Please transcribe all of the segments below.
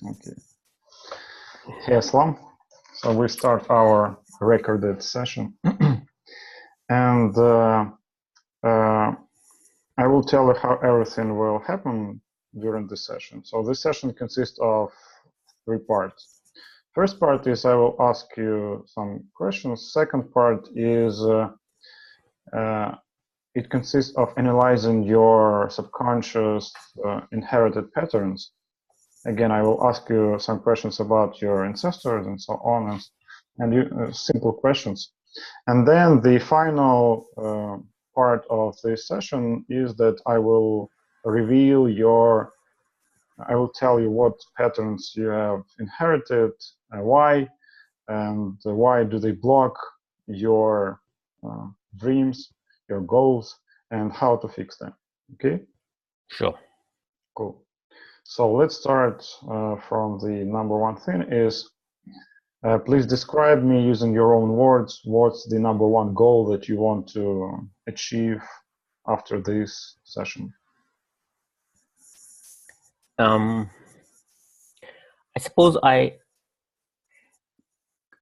Okay. Hey, Aslam. So we start our recorded session. And I will tell you how everything will happen during this session. So this session consists of 3 parts. First part is I will ask you some questions. Second part is it consists of analyzing your subconscious inherited patterns. Again, I will ask you some questions about your ancestors and so on, and simple questions. And then the final part of this session is that I will reveal I will tell you what patterns you have inherited, why, and why do they block your dreams, your goals, and how to fix them. Okay? Sure. Cool. So let's start from the number one thing is, please describe me using your own words. What's the number one goal that you want to achieve after this session? I suppose I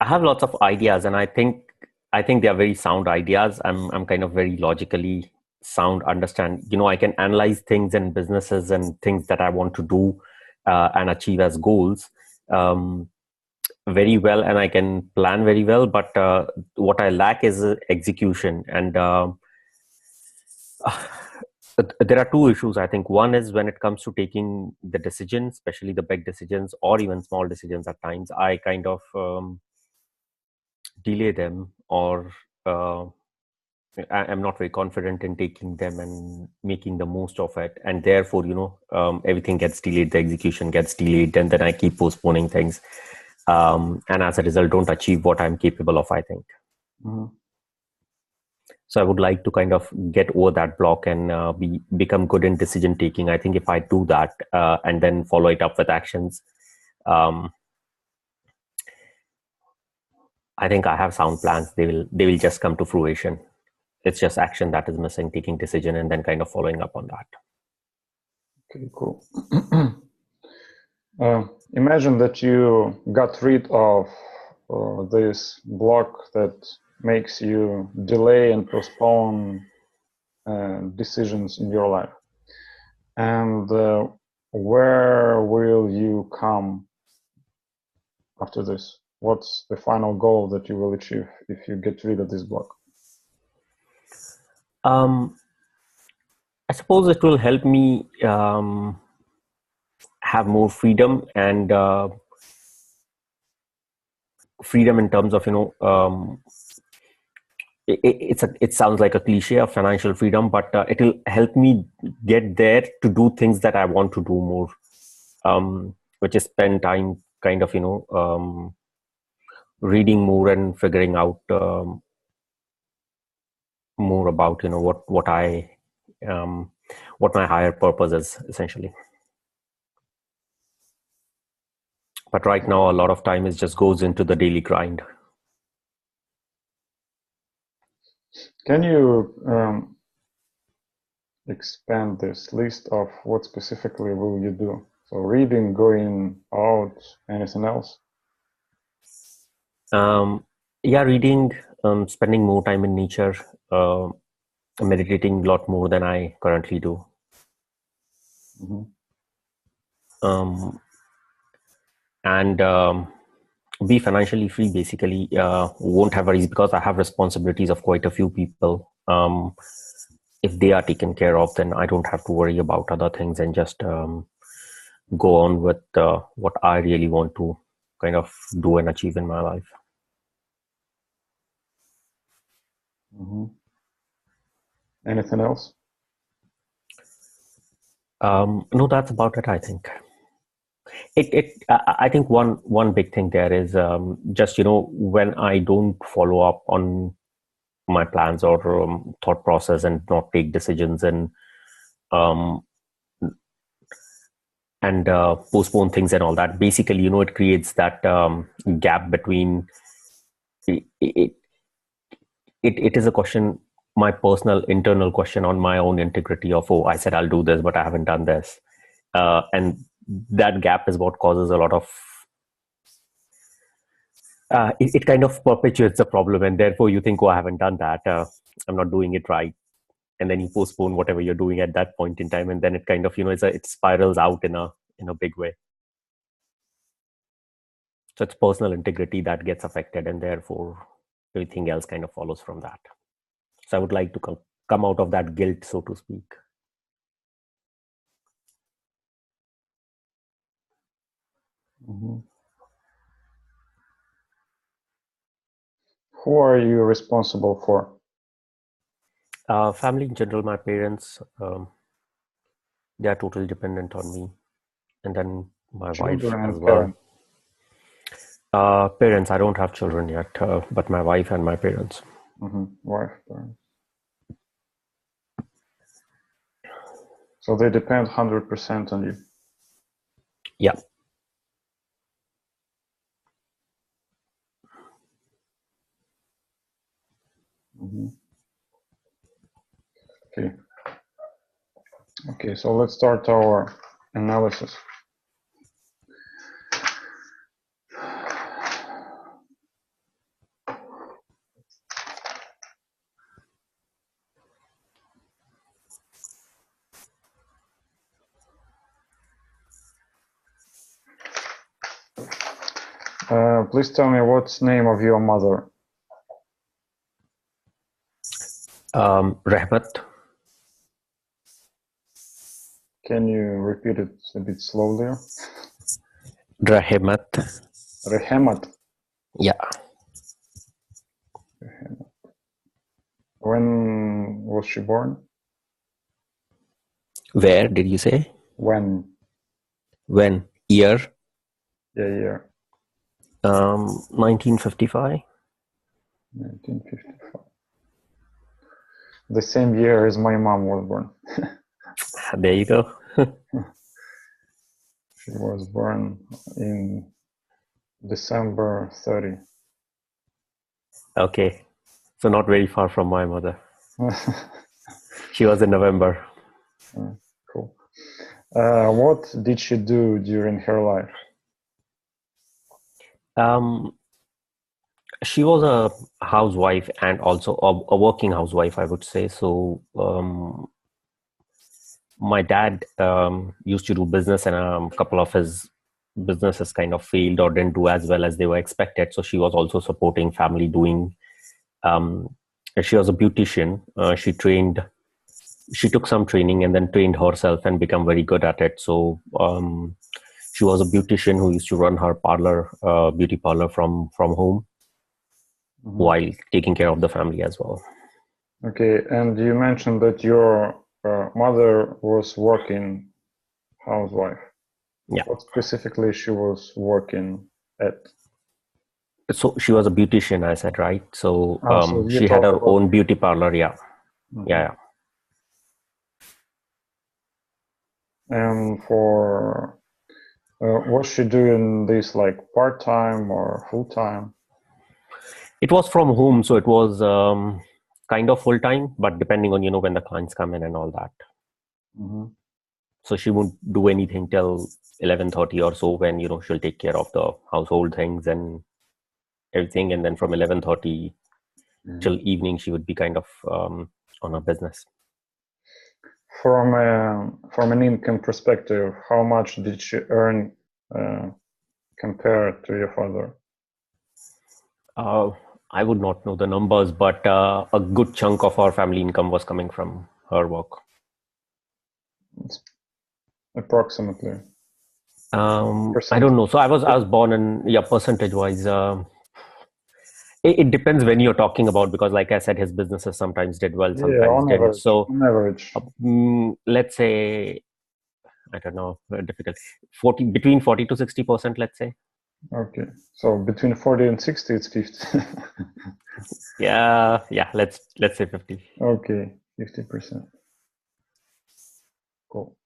have lots of ideas, and I think they are very sound ideas. I'm kind of very logically sound. Understand, I can analyze things and businesses and things that I want to do and achieve as goals very well, and I can plan very well. But what I lack is execution, and there are 2 issues. I think one is when it comes to taking the decisions, especially the big decisions or even small decisions. At times, I kind of delay them, or I'm not very confident in taking them and making the most of it, and therefore, everything gets delayed. The execution gets delayed, and then I keep postponing things, and as a result, don't achieve what I'm capable of, I think. Mm-hmm. So I would like to kind of get over that block and become good in decision taking. I think if I do that and then follow it up with actions, I think I have sound plans. They will just come to fruition. It's just action that is missing, taking decision and then kind of following up on that. Okay, cool. Imagine that you got rid of this block that makes you delay and postpone decisions in your life. And where will you come after this? What's the final goal that you will achieve if you get rid of this block? I suppose it will help me have more freedom, and freedom in terms of, it sounds like a cliche of financial freedom, but it will help me get there to do things that I want to do more, which is spend time kind of, reading more and figuring out more about, what my higher purpose is, essentially. But right now, a lot of time is just goes into the daily grind. Can you expand this list of what specifically will you do? So reading, going out, anything else? Yeah, reading, spending more time in nature, meditating a lot more than I currently do. Mm-hmm. And be financially free, basically. Won't have worries because I have responsibilities of quite a few people. If they are taken care of, then I don't have to worry about other things and just go on with what I really want to kind of do and achieve in my life. Mm-hmm. Anything else? No, that's about it, I think. I think one big thing there is just, when I don't follow up on my plans or thought process and not take decisions and postpone things and all that, basically, it creates that gap between it is a question, my personal internal question on my own integrity of, oh, I said I'll do this, but I haven't done this. And that gap is what causes a lot of it kind of perpetuates the problem, and therefore you think, oh, I haven't done that, I'm not doing it right, and then you postpone whatever you're doing at that point in time, and then it kind of, it spirals out in a big way. So it's personal integrity that gets affected, and therefore everything else kind of follows from that. So I would like to come out of that guilt, so to speak. Mm-hmm. Who are you responsible for? Family in general, my parents, they are totally dependent on me. And then my wife as well. Parents, I don't have children yet, but my wife and my parents. Mm-hmm. Wife, parents. So they depend 100% on you. Yeah. Mm-hmm. Okay, so let's start our analysis. Please tell me what's the name of your mother? Rahmat. Can you repeat it a bit slowly? Rahmat. Rahmat. Yeah. Rahmat. When was she born? Where did you say? When? When? Year? Yeah, year. 1955. 1955. The same year as my mom was born. There you go. She was born in December 30. Okay. So not very far from my mother. She was in November. Cool. What did she do during her life? She was a housewife and also a working housewife, I would say. So my dad used to do business, and a couple of his businesses kind of failed or didn't do as well as they were expected. So she was also supporting family doing. She was a beautician. She took some training and then trained herself and become very good at it. So she was a beautician who used to run her parlor, beauty parlor from home, while taking care of the family as well. Okay, and you mentioned that your mother was working housewife. Yeah. What specifically she was working at? So she was a beautician, I said, right? So, So she had her own beauty parlor. Yeah. Yeah. And for was she doing this like part-time or full-time? It was from home, so it was kind of full-time, but depending on when the clients come in and all that. So she won't do anything till 11:30 or so, when she'll take care of the household things and everything, and then from 11:30 till evening she would be kind of on her business. From an income perspective, how much did she earn compared to your father? I would not know the numbers, but a good chunk of our family income was coming from her work. Approximately. I don't know. So I was born in, percentage wise. It depends when you're talking about, because like I said, his businesses sometimes did well, sometimes didn't. Average, so on average, let's say, I don't know, difficult. Between 40 to 60%, let's say. Okay, so between 40 and 60, it's 50. yeah. Let's say 50. Okay, 50%. Cool.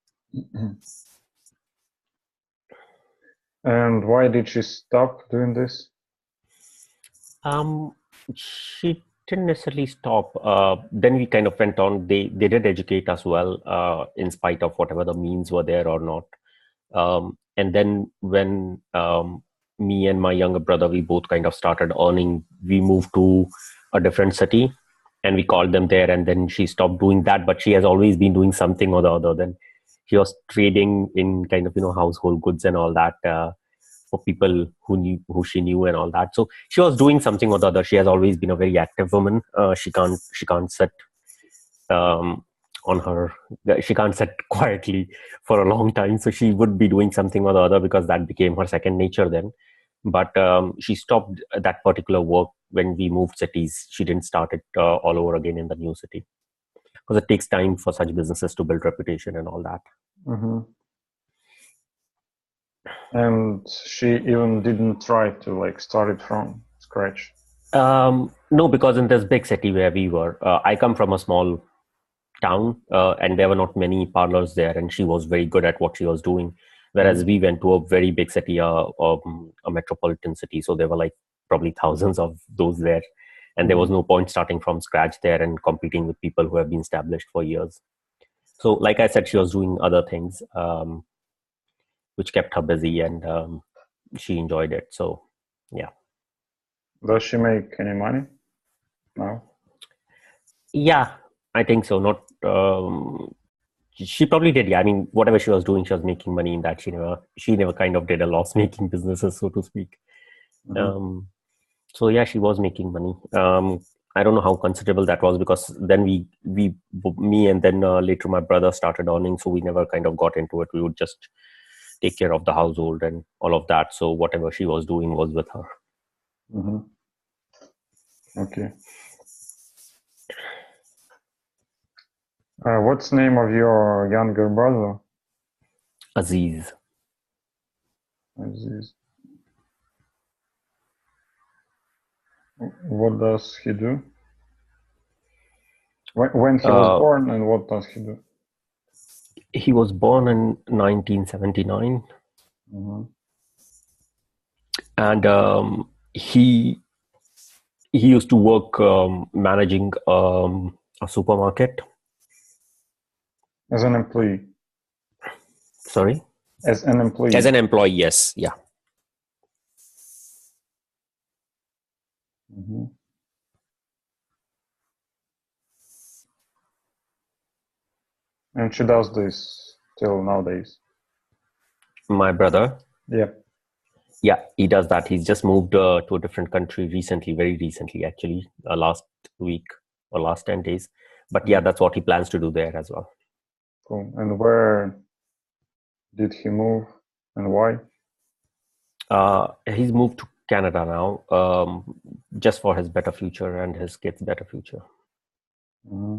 And why did she stop doing this? She didn't necessarily stop. Then we kind of went on. They did educate us well, in spite of whatever the means were there or not. And then when me and my younger brother, we both kind of started earning, we moved to a different city and we called them there, and then she stopped doing that, but she has always been doing something or the other. Then she was trading in kind of, household goods and all that, for people who she knew and all that. So she was doing something or the other. She has always been a very active woman. She can't sit she can't sit quietly for a long time. So she would be doing something or the other, because that became her second nature then. But she stopped that particular work when we moved cities. She didn't start it all over again in the new city, because it takes time for such businesses to build reputation and all that. Mm-hmm. And she even didn't try to start it from scratch? No, because in this big city where we were, I come from a small town, and there were not many parlors there, and she was very good at what she was doing. Whereas we went to a very big city, a metropolitan city, so there were probably thousands of those there, and there was no point starting from scratch there and competing with people who have been established for years. So like I said, she was doing other things, which kept her busy, and she enjoyed it. So yeah. Does she make any money now? Yeah, I think so. Not she probably did. Yeah, I mean, whatever she was doing, she was making money in that. She never kind of did a loss making businesses, so to speak. Mm-hmm. So yeah, she was making money. I don't know how considerable that was, because then me and then later my brother started earning, so we never kind of got into it. We would just take care of the household and all of that. So whatever she was doing was with her. Mm-hmm. Okay. What's the name of your younger brother? Aziz. Aziz. What does he do? When he was born, and what does he do? He was born in 1979. Mm-hmm. And he used to work managing a supermarket. As an employee? Sorry? As an employee? As an employee, yes. Yeah. Mm-hmm. And she does this till nowadays? My brother? Yeah. Yeah, he does that. He's just moved to a different country recently, very recently, actually, last week or last 10 days. But yeah, that's what he plans to do there as well. Cool. And where did he move and why? He's moved to Canada now, just for his better future and his kids' better future. Mm-hmm.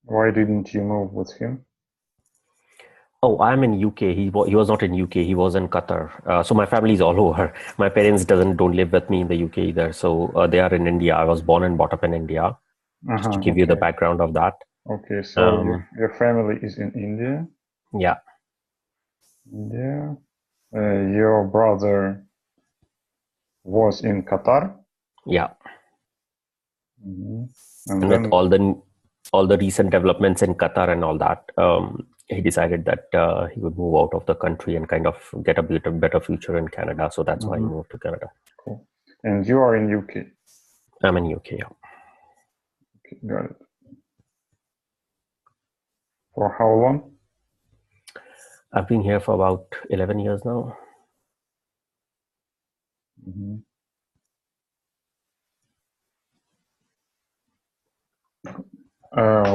Why didn't you move with him? Oh, I'm in UK. He was not in UK. He was in Qatar. So my family is all over. My parents don't live with me in the UK either. So they are in India. I was born and brought up in India. Just to give you the background of that. Okay, so your family is in India? Yeah. India. Your brother was in Qatar? Yeah. Mm-hmm. And with all the recent developments in Qatar and all that, he decided that he would move out of the country and kind of get a better future in Canada. So that's why he moved to Canada. Cool. And you are in UK? I'm in UK, yeah. Okay, got it. For how long? I've been here for about 11 years now. Mm-hmm.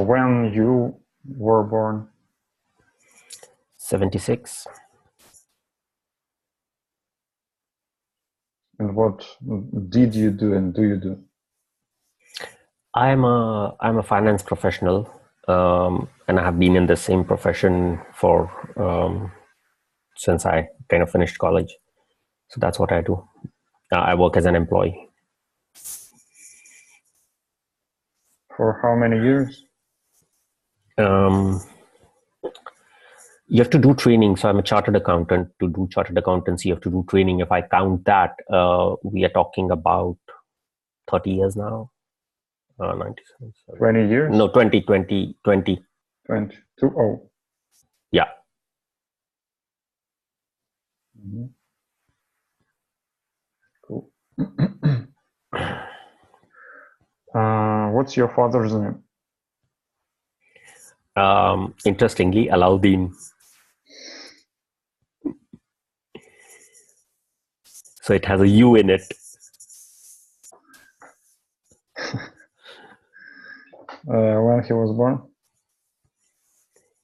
When you were born? 76. And what did you do and do you do? I'm a finance professional, and I have been in the same profession for since I kind of finished college. So that's what I do. I work as an employee. For how many years? You have to do training. So I'm a chartered accountant. To do chartered accountancy, you have to do training. If I count that, we are talking about 30 years now. 97. 20 years? No, 20. 20. Oh. Yeah. Cool. What's your father's name? Interestingly, Aladdin. So it has a U in it. When he was born?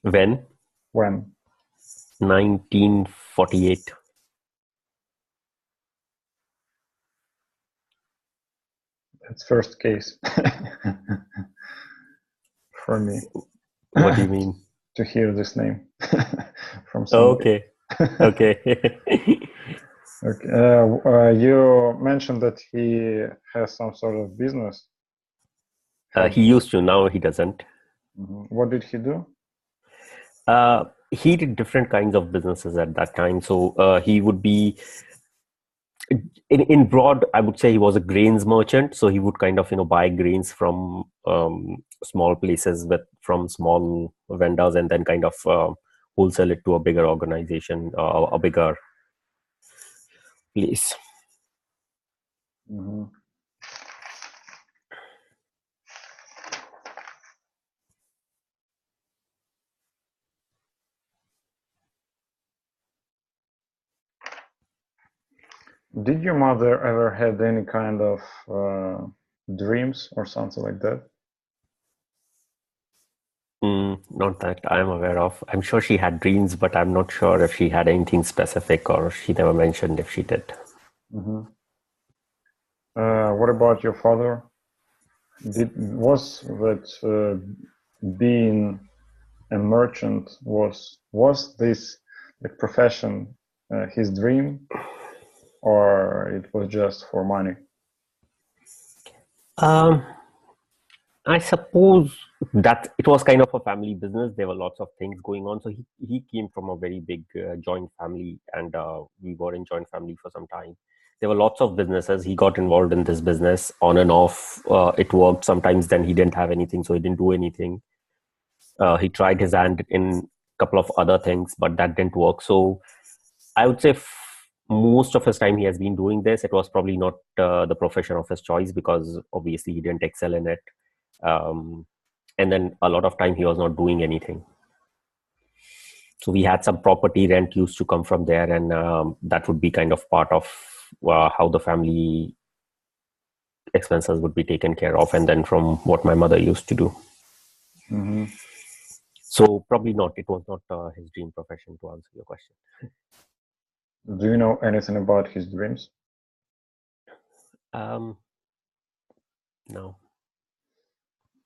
When? 1948. That's first case for me. What do you mean? To hear this name from somebody. Okay. Okay. You mentioned that he has some sort of business. He used to. Now he doesn't. What did he do? He did different kinds of businesses at that time. So he would be, in broad, I would say he was a grains merchant. So he would kind of, buy grains from small places from small vendors, and then kind of wholesale it to a bigger organization, a bigger place. Did your mother ever had any kind of dreams or something like that? Not that I'm aware of. I'm sure she had dreams, but I'm not sure if she had anything specific, or she never mentioned if she did. What about your father? Was that being a merchant, was this the profession his dream, or it was just for money? I suppose that it was kind of a family business. There were lots of things going on. So he came from a very big joint family, and we were in joint family for some time. There were lots of businesses. He got involved in this business on and off. It worked sometimes. Then he didn't have anything, so he didn't do anything. He tried his hand in a couple of other things, but that didn't work. So I would say most of his time he has been doing this. It was probably not the profession of his choice, because obviously he didn't excel in it. And then a lot of time he was not doing anything. So we had some property rent used to come from there, and that would be kind of part of how the family expenses would be taken care of, and then from what my mother used to do. So probably not. It was not his dream profession, to answer your question. Do you know anything about his dreams? No.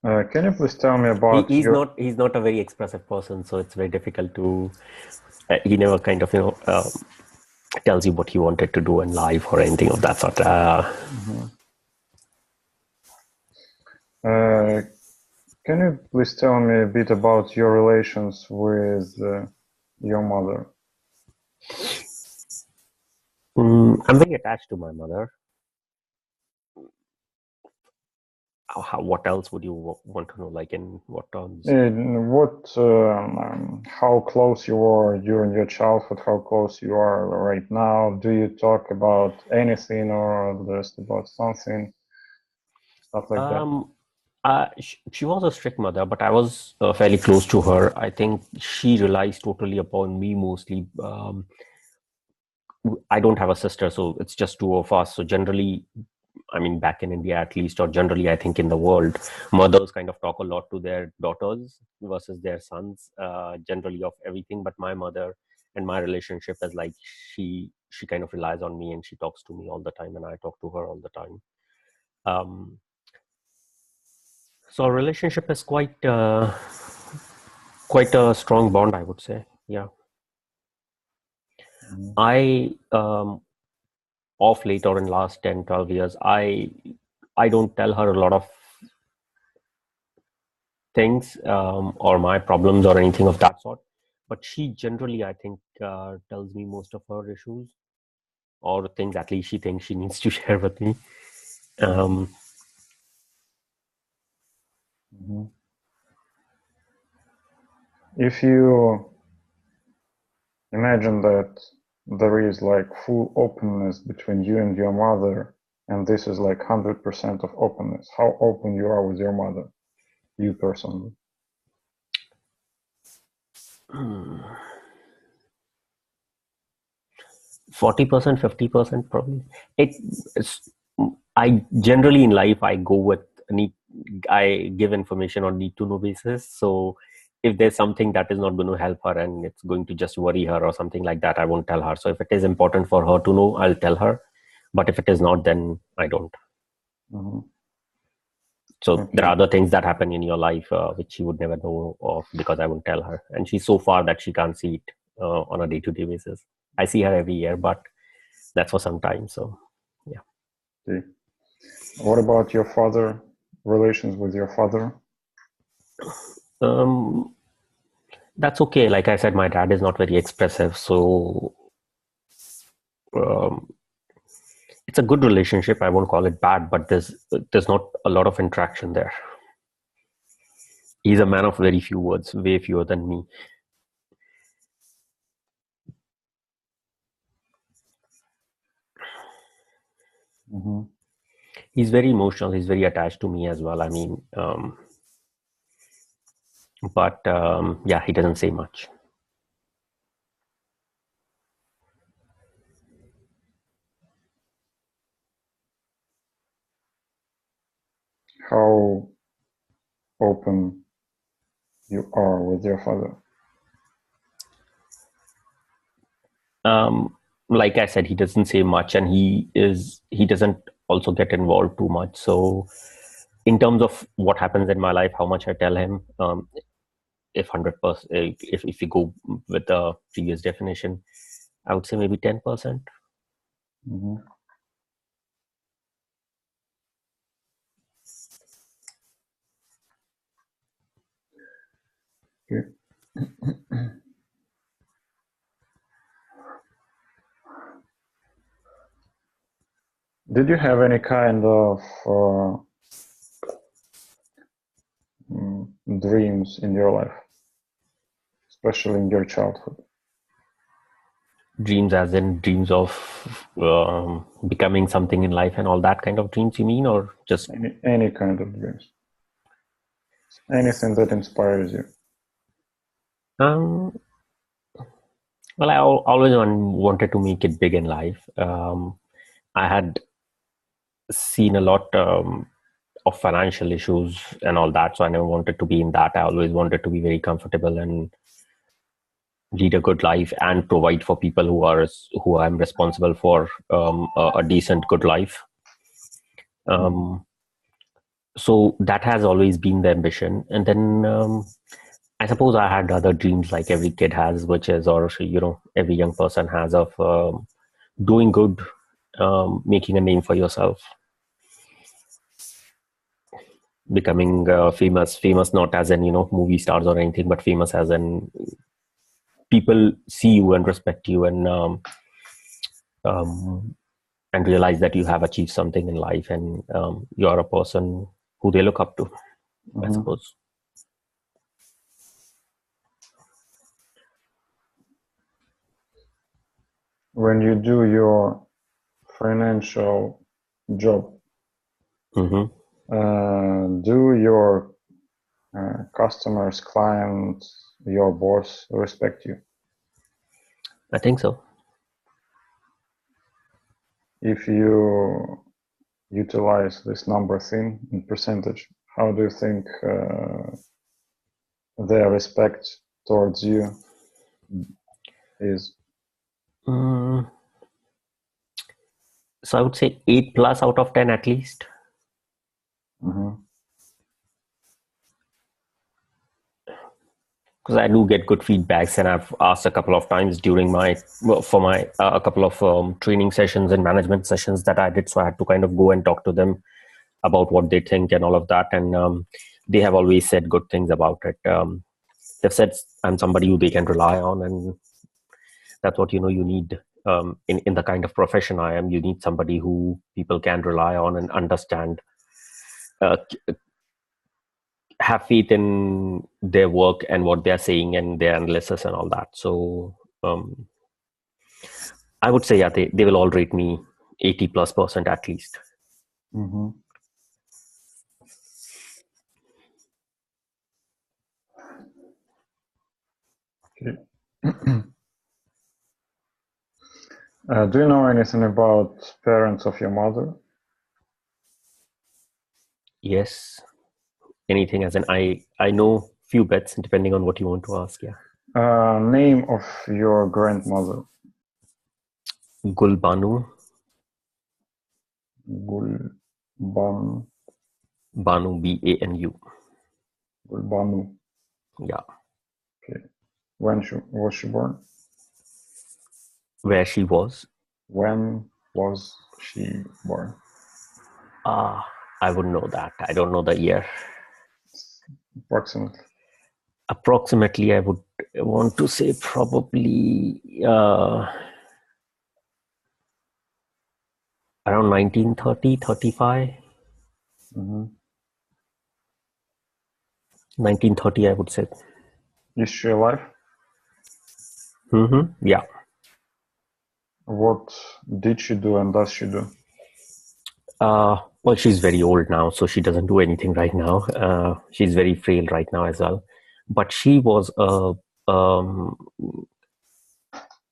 Can you please tell me about he's not a very expressive person, so it's very difficult to he never kind of tells you what he wanted to do in life or anything of that sort. Can you please tell me a bit about your relations with your mother? I'm very attached to my mother. What else would you want to know? Like, in what terms? How close you were during your childhood? How close you are right now? Do you talk about anything, or just about something? Stuff like that. She was a strict mother, but I was fairly close to her. I think she relies totally upon me mostly. I don't have a sister, so it's just two of us. So generally, I mean, back in India at least, or generally I think in the world, mothers kind of talk a lot to their daughters versus their sons, generally of everything. But my mother and my relationship is like, she kind of relies on me, and she talks to me all the time, and I talk to her all the time. So our relationship is quite a strong bond, I would say. Yeah. I of late, or in last 10, 12 years, I don't tell her a lot of things or my problems or anything of that sort, but she generally, I think, tells me most of her issues, or things at least she thinks she needs to share with me. Mm-hmm. If you imagine that there is like full openness between you and your mother, and this is like 100% of openness, how open you are with your mother, you personally? 40%, 50% probably. I generally in life I go with I give information on need to know basis. So if there's something that is not going to help her and it's going to just worry her or something like that, I won't tell her. So if it is important for her to know, I'll tell her. But if it is not, then I don't. Mm-hmm. So Okay. there are other things that happen in your life which she would never know of because I won't tell her. And she's so far that she can't see it on a day-to-day basis. I see her every year, but that's for some time. So, yeah. Okay. What about your father? Relations with your father? That's okay. Like I said, my dad is not very expressive, so it's a good relationship. I won't call it bad, but there's not a lot of interaction there. He's a man of very few words, way fewer than me. Mm-hmm. He's very emotional. He's very attached to me as well. I mean, but yeah, he doesn't say much. How open you are with your father? Like I said, he doesn't say much, and he doesn't also get involved too much. So, in terms of what happens in my life, how much I tell him, if 100%, if you go with the previous definition, I would say maybe 10%. Mm-hmm. Okay. Did you have any kind of dreams in your life, especially in your childhood? Dreams, as in dreams of becoming something in life and all that kind of dreams, you mean, or just any kind of dreams? Anything that inspires you? Well, I always wanted to make it big in life. I had seen a lot of financial issues and all that, so I never wanted to be in that. I always wanted to be very comfortable and lead a good life and provide for people who I'm responsible for a decent, good life. So that has always been the ambition. And then I suppose I had other dreams like every kid has, which is, or every young person has, of doing good, making a name for yourself, becoming famous not as in movie stars or anything, but famous as in people see you and respect you and realize that you have achieved something in life, and you're a person who they look up to, I suppose. When you do your financial job, do your customers, clients, your boss respect you? I think so. If you utilize this number thing in percentage, how do you think their respect towards you is? So I would say 8+ out of 10 at least. Because I do get good feedbacks, and I've asked a couple of times during a couple of training sessions and management sessions that I did. So I had to kind of go and talk to them about what they think and all of that. And they have always said good things about it. They've said I'm somebody who they can rely on, and that's what you need in the kind of profession I am. You need somebody who people can rely on and understand, have faith in their work and what they're saying and their analysis and all that. So I would say, yeah, they will all rate me 80+% at least. Mm-hmm. Okay. Do you know anything about parents of your mother? Yes. Anything as in I know few bits depending on what you want to ask. Yeah. Name of your grandmother? Gulbanu. Gulbanu. Banu, Banu. Gulbanu. Yeah. Okay. When was she born? Where she was? When was she born? I wouldn't know that. I don't know the year. Approximately. Approximately, I would want to say probably around 1930, 35. Mm-hmm. 1930, I would say. Is she alive? Mm-hmm. Yeah. What did she do and does she do? Well, she's very old now, so she doesn't do anything right now. She's very frail right now as well. But she was a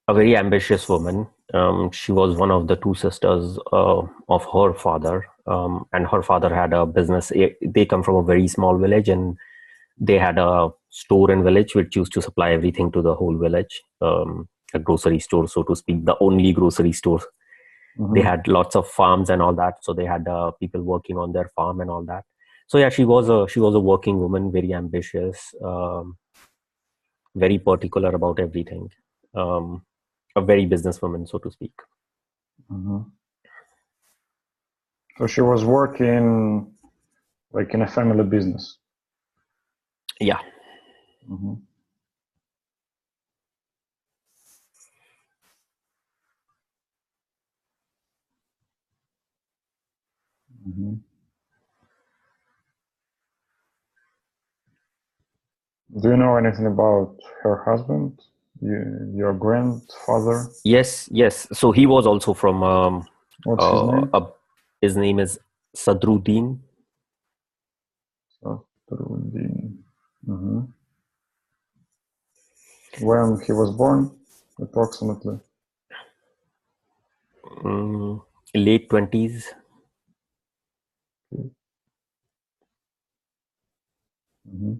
very ambitious woman. She was one of the two sisters of her father, and her father had a business. They come from a very small village, and they had a store in village which used to supply everything to the whole village, a grocery store, so to speak, the only grocery store. Mm-hmm. They had lots of farms and all that, so they had people working on their farm and all that. So yeah, she was a working woman, very ambitious, very particular about everything. A very businesswoman, so to speak. Mm-hmm. So she was working like in a family business. Yeah. Mm-hmm. Mm-hmm. Do you know anything about her husband, your grandfather? Yes. So he was also from. What's his name? His name is Sadruddin. Sadruddin. Mm-hmm. When he was born, approximately? Late 20s. Mm-hmm.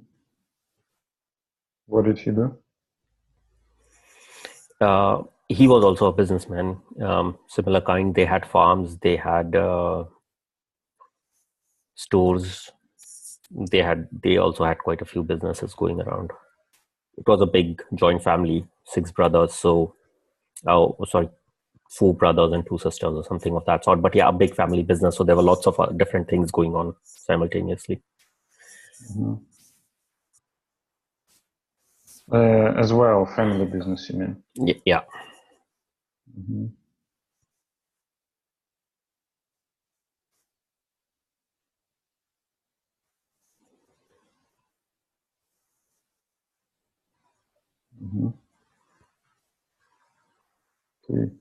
What did he do? He was also a businessman, similar kind. They had farms, they had stores, they also had quite a few businesses going around. It was a big joint family, 6 brothers. So, sorry, 4 brothers and 2 sisters or something of that sort. But yeah, a big family business. So there were lots of different things going on simultaneously. Mm-hmm. As well, family business, you mean? Yeah. Mm-hmm. Mm-hmm. Okay.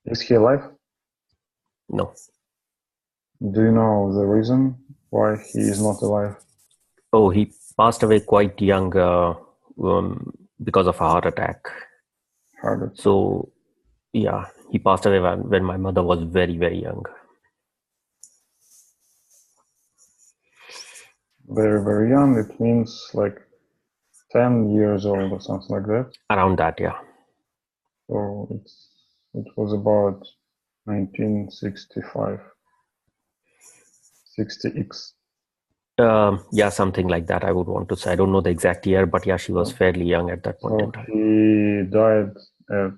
Is he alive? No. Do you know the reason why he is not alive? Oh, he passed away quite young because of a heart attack. So, yeah, he passed away when my mother was very, very young. Very, very young. It means like 10 years old or something like that. Around that, yeah. So it was about 1965, 60X. Yeah, something like that. I would want to say. I don't know the exact year, but yeah, she was fairly young at that point in time. He died at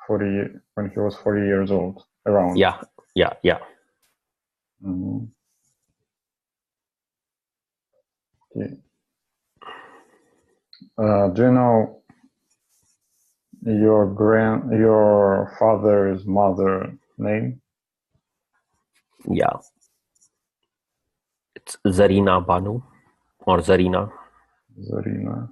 40 when he was 40 years old, around. Yeah. Mm-hmm. Okay. Do you know your father's mother name? Yeah. It's Zarina Banu or Zarina. Zarina.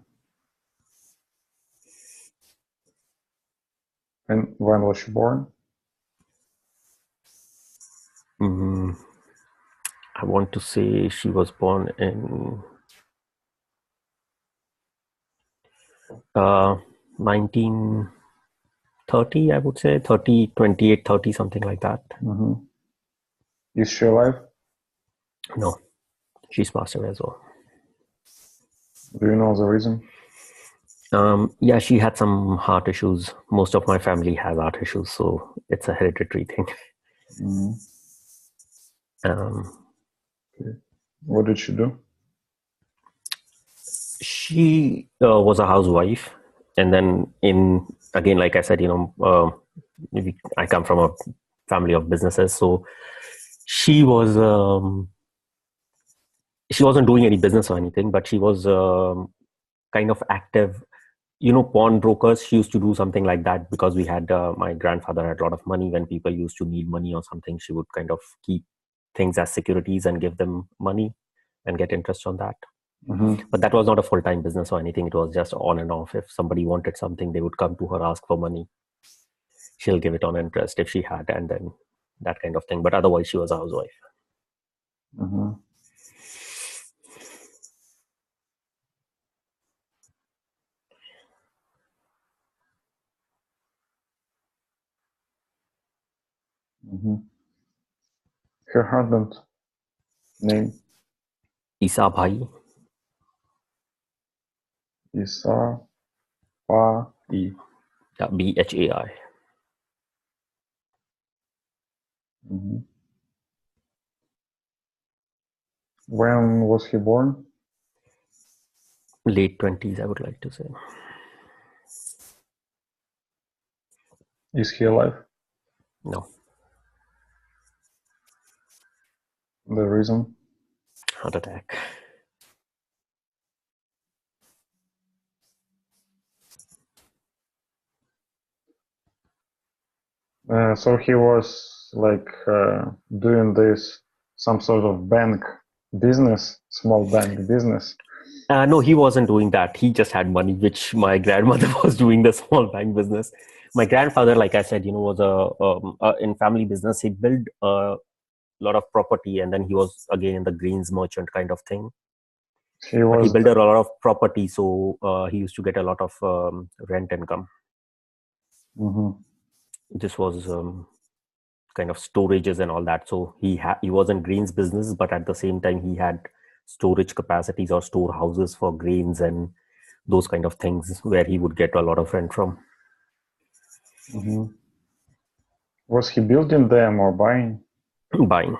And when was she born? I want to say she was born in 1930, I would say, 28, 30, something like that. Is she alive? No, she's passed away as well. Do you know the reason? Yeah, she had some heart issues. Most of my family has heart issues, so it's a hereditary thing. What did she do? She was a housewife, and then again, like I said, I come from a family of businesses, so she wasn't doing any business or anything, but she was kind of active. Pawnbrokers, she used to do something like that because we had my grandfather had a lot of money. When people used to need money or something, she would kind of keep things as securities and give them money and get interest on that. But that was not a full-time business or anything. It was just on and off. If somebody wanted something, they would come to her, ask for money. She'll give it on interest if she had, and then that kind of thing. But otherwise, she was a housewife. Her husband name? Isa Bhai. Isa Bhai. Yeah, Bhai. When was he born? Late 20s, I would like to say. Is he alive? No. The reason? Heart attack. So he was like doing some sort of bank business, small bank business. No, he wasn't doing that. He just had money, which my grandmother was doing the small bank business. My grandfather, like I said, was in family business. He built a lot of property, and then he was again in the grains merchant kind of thing. He built a lot of property, so he used to get a lot of rent income. This was kind of storages and all that. So he was in grains business, but at the same time he had storage capacities or storehouses for grains and those kind of things where he would get a lot of rent from. Was he building them or buying? Buying.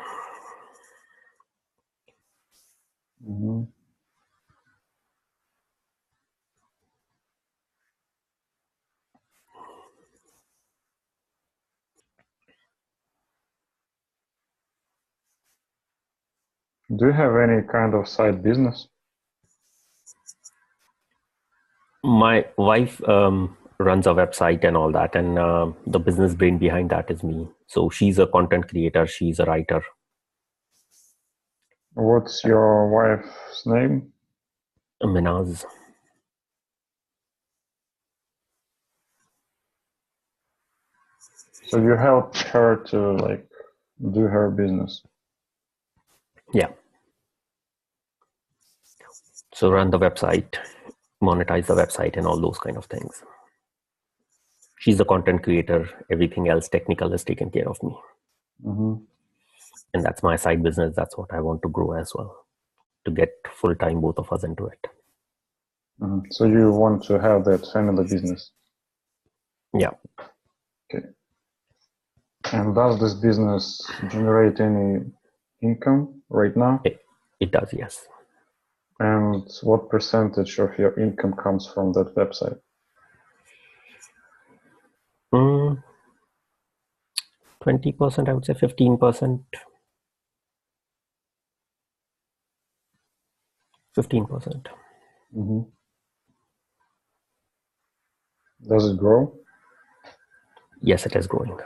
Do you have any kind of side business? My wife runs a website and all that, and the business brain behind that is me. So she's a content creator, she's a writer. What's your wife's name? Minaz. So you helped her to like do her business? Yeah. So run the website, monetize the website, and all those kind of things. She's a content creator. Everything else technical is taken care of me. And that's my side business. That's what I want to grow as well, to get full-time both of us into it. So you want to have that family business? Yeah. Okay. And does this business generate any income right now? It does, yes. And what percentage of your income comes from that website? 20%, I would say 15%. 15%. Does it grow? Yes, it is growing.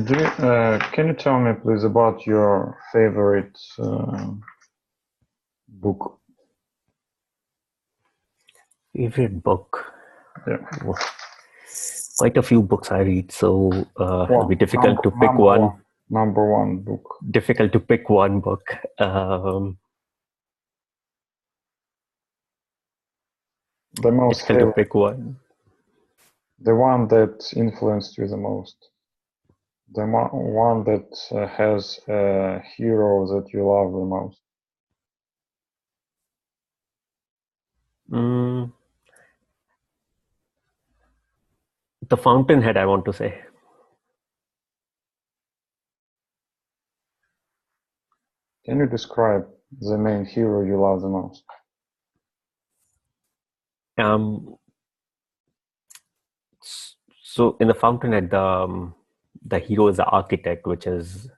Can you tell me, please, about your favorite book? Favorite book? Yeah. Quite a few books I read, so it'll be difficult to pick one. Number one book. Difficult to pick one book. The most difficult to pick one. The one that influenced you the most. The one that has a hero that you love the most. The Fountainhead, I want to say. Can you describe the main hero you love the most? So in the Fountainhead, the hero is the architect, which is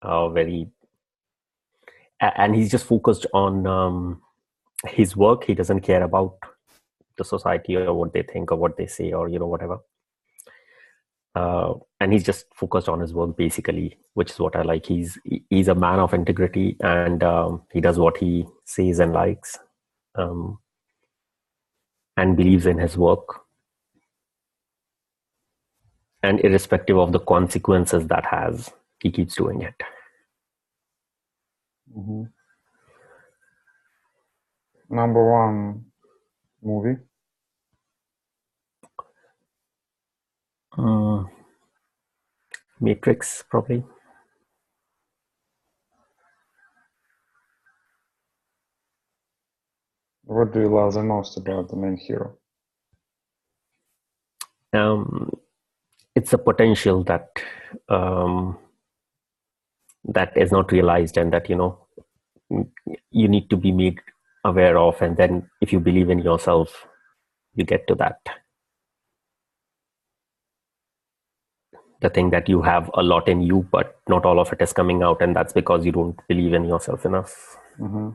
and he's just focused on his work. He doesn't care about the society or what they think or what they say or whatever. And he's just focused on his work basically, which is what I like. He's a man of integrity, and he does what he says and likes, and believes in his work, and irrespective of the consequences that has, he keeps doing it. Mm-hmm. Number one movie? Matrix, probably. What do you love the most about the main hero? It's a potential that that is not realized, and that you need to be made aware of, and then if you believe in yourself, you get to that. The thing that you have a lot in you, but not all of it is coming out, and that's because you don't believe in yourself enough. Mm-hmm.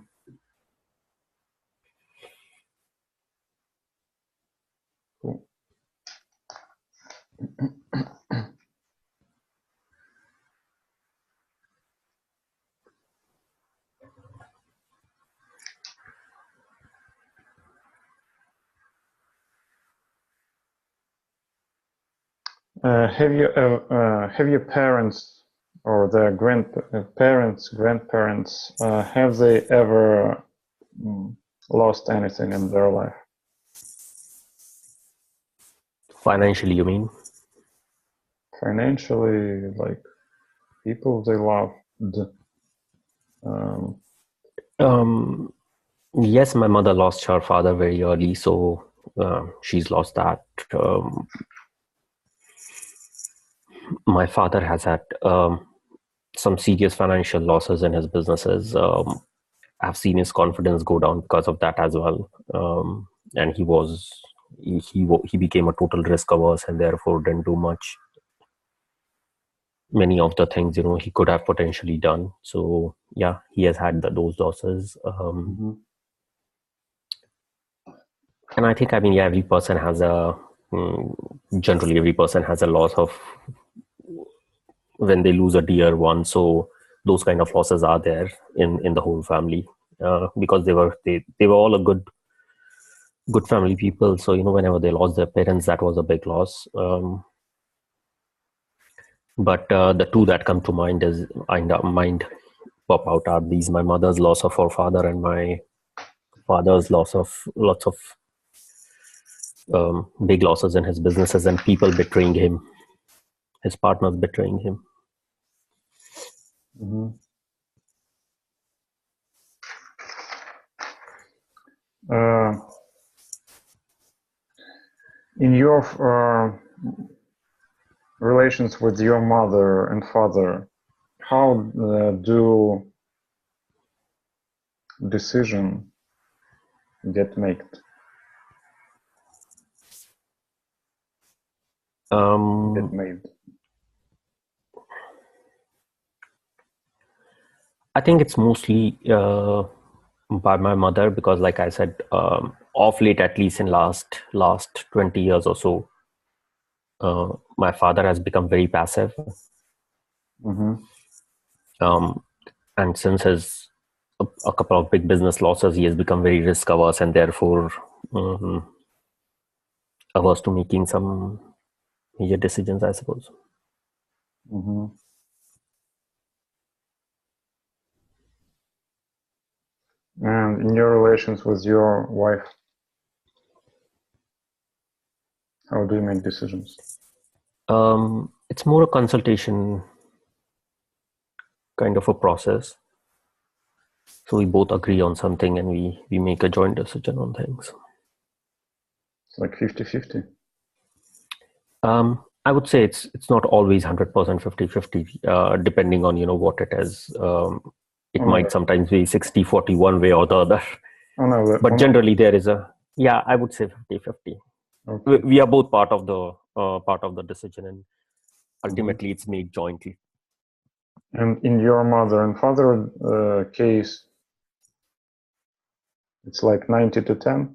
Cool. Have your parents or their grandparents have they ever lost anything in their life? Financially, you mean? Financially, like people they loved. Yes, my mother lost her father very early, so she's lost that. My father has had some serious financial losses in his businesses. I've seen his confidence go down because of that as well, and he became a total risk averse, and therefore didn't do much. Many of the things he could have potentially done. So yeah, he has had those losses. And I think, every person has generally every person has a loss of when they lose a dear one. So those kind of losses are there in the whole family, because they were all a good family people. So whenever they lost their parents, that was a big loss. But the two that come to mind pop out are these: my mother's loss of her father, and my father's loss of lots of big losses in his businesses, and people betraying him, his partners betraying him. Mm-hmm. In your relations with your mother and father, how do decisions get made? I think it's mostly by my mother, because like I said, of late, at least in last 20 years or so, my father has become very passive. And since his a couple of big business losses, he has become very risk averse and therefore averse to making some major decisions, I suppose. And in your relations with your wife, how do you make decisions? It's more a consultation kind of a process. So we both agree on something and we make a joint decision on things. It's like 50-50. I would say it's not always 100% 50-50, depending on what it is. It might sometimes be 60-40 one way or the other. But generally there is I would say 50-50. Okay. We are both part of the decision, and ultimately it's made jointly. And in your mother and father case, it's like 90-10?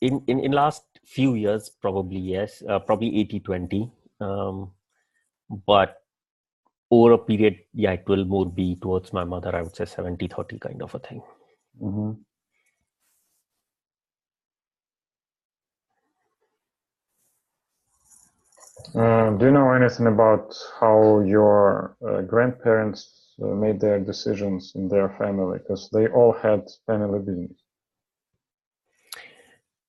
In last few years, probably yes, probably 80-20. But over a period, it will more be towards my mother. I would say 70-30 kind of a thing. Do you know anything about how your grandparents made their decisions in their family? Because they all had family business.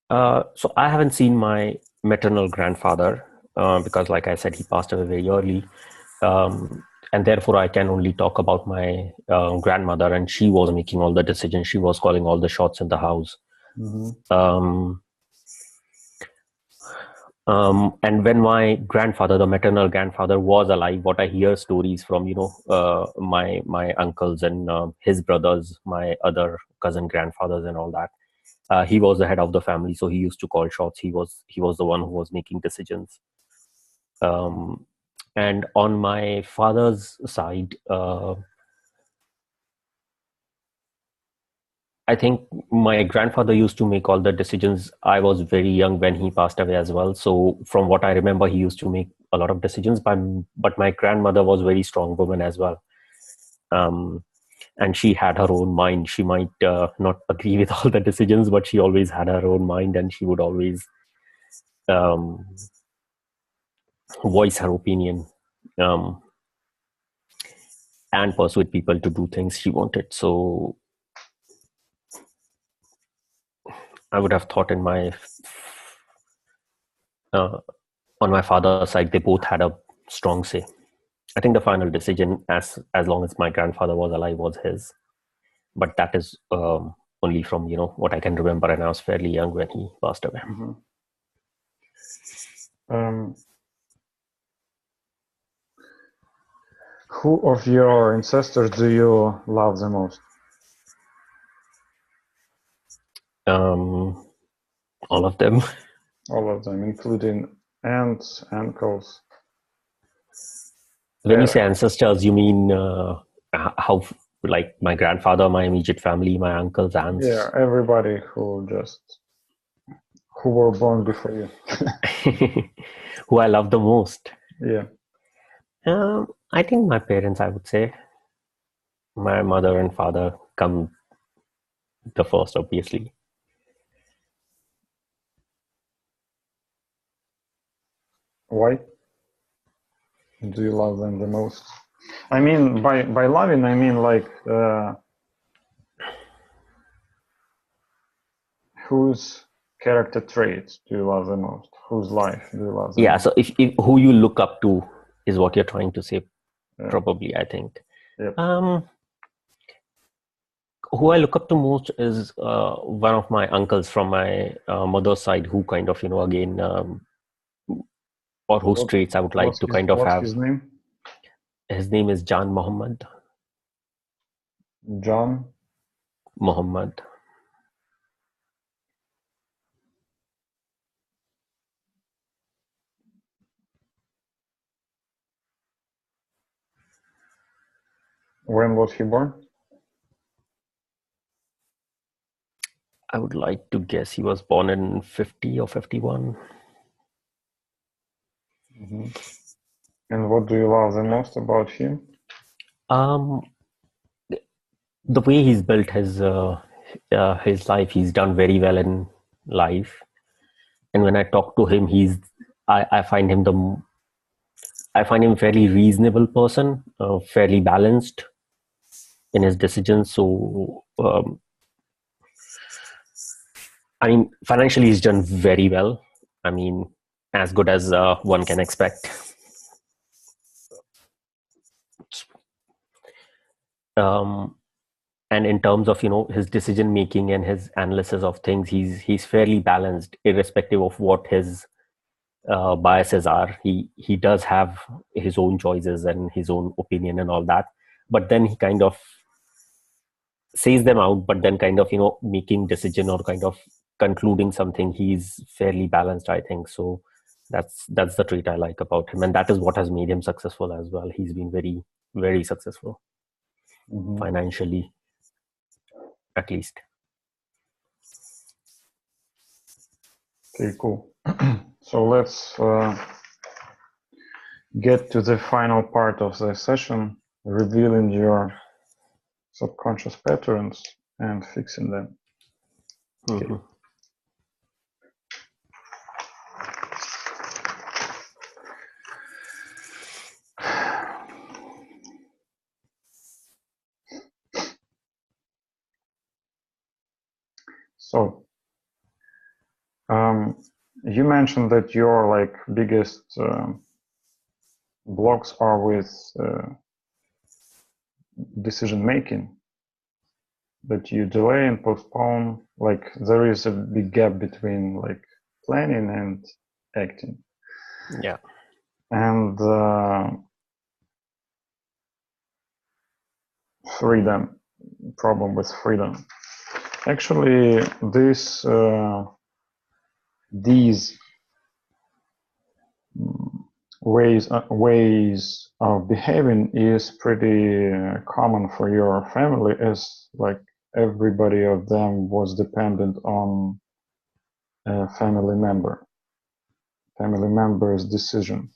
So I haven't seen my maternal grandfather because, like I said, he passed away very early. And therefore, I can only talk about my grandmother, and she was making all the decisions. She was calling all the shots in the house. And when my grandfather, the maternal grandfather, was alive, what I hear stories from, my uncles and his brothers, my other cousin grandfathers and all that. He was the head of the family, so he used to call shots. He was the one who was making decisions. And on my father's side, I think my grandfather used to make all the decisions. I was very young when he passed away as well. So from what I remember, he used to make a lot of decisions, but my grandmother was a very strong woman as well. And she had her own mind. She might not agree with all the decisions, but she always had her own mind, and she would always voice her opinion and persuade people to do things she wanted. So I would have thought on my father's side, they both had a strong say. I think the final decision, as long as my grandfather was alive, was his. But that is only from what I can remember, and I was fairly young when he passed away. Who of your ancestors do you love the most? All of them. All of them, including aunts, uncles. When you say ancestors, you mean how, like my grandfather, my immediate family, my uncles, aunts? Yeah, everybody who were born before you. Who I love the most? Yeah. I think my parents, I would say. My mother and father come the first, obviously. Why do you love them the most? I mean, by loving, I mean like whose character traits do you love the most? Whose life do you love the most? So if who you look up to is what you're trying to say, probably, I think. Yep. Who I look up to most is one of my uncles from my mother's side, who kind of, again, or whose traits I would like to kind of have. What's his name? His name is Jan Muhammad. John Muhammad. When was he born? I would like to guess he was born in 50 or 51. Mm-hmm. And what do you love the most about him? The way he's built his life, he's done very well in life. And when I talk to him, I find him fairly reasonable person, fairly balanced in his decisions. So, I mean, financially, he's done very well. I mean, as good as one can expect. And in terms of his decision making and his analysis of things, he's fairly balanced, irrespective of what his biases are. He does have his own choices and his own opinion and all that, but then he kind of says them out, but then kind of making decision or kind of concluding something, he's fairly balanced, I think. So that's the trait I like about him, and that is what has made him successful as well. He's been very, very successful. Mm-hmm. Financially, at least. Okay, cool. So let's get to the final part of the session, revealing your subconscious patterns and fixing them. Okay. Mm-hmm. So, you mentioned that your biggest blocks are with decision making, that you delay and postpone. There is a big gap between planning and acting. Yeah. And freedom, problem with freedom. Actually, these ways of behaving is pretty common for your family, as everybody of them was dependent on a family member's decision.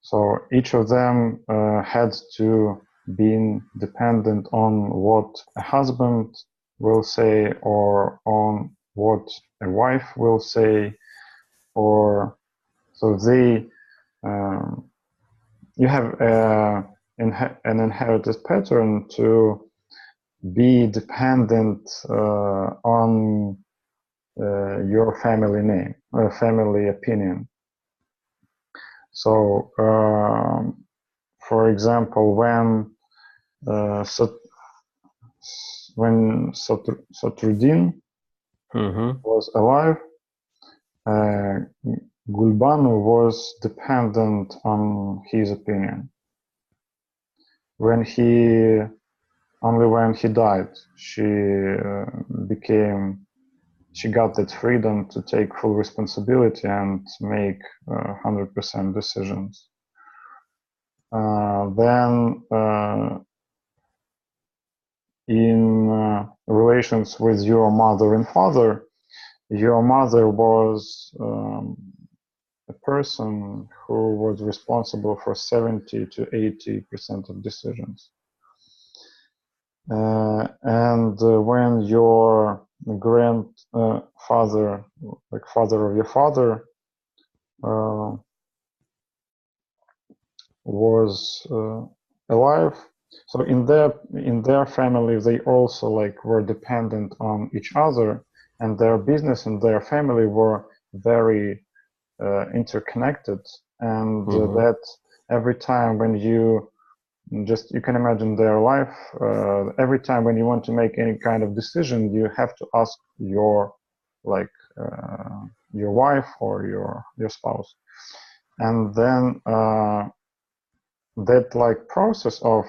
So each of them had to be dependent on what a husband will say, or on what a wife will say, or so they you have an inherited pattern to be dependent on your family name or family opinion. So, for example, when Satruddin was alive, Gulbanu was dependent on his opinion. Only when he died, she got that freedom to take full responsibility and make 100% decisions. Then in relations with your mother and father, your mother was a person who was responsible for 70 to 80% of decisions. And when your grandfather, father of your father, was alive, so in their family, they also were dependent on each other, and their business and their family were very interconnected, and that every time when you can imagine their life, every time when you want to make any kind of decision, you have to ask your wife or your spouse, and then that process of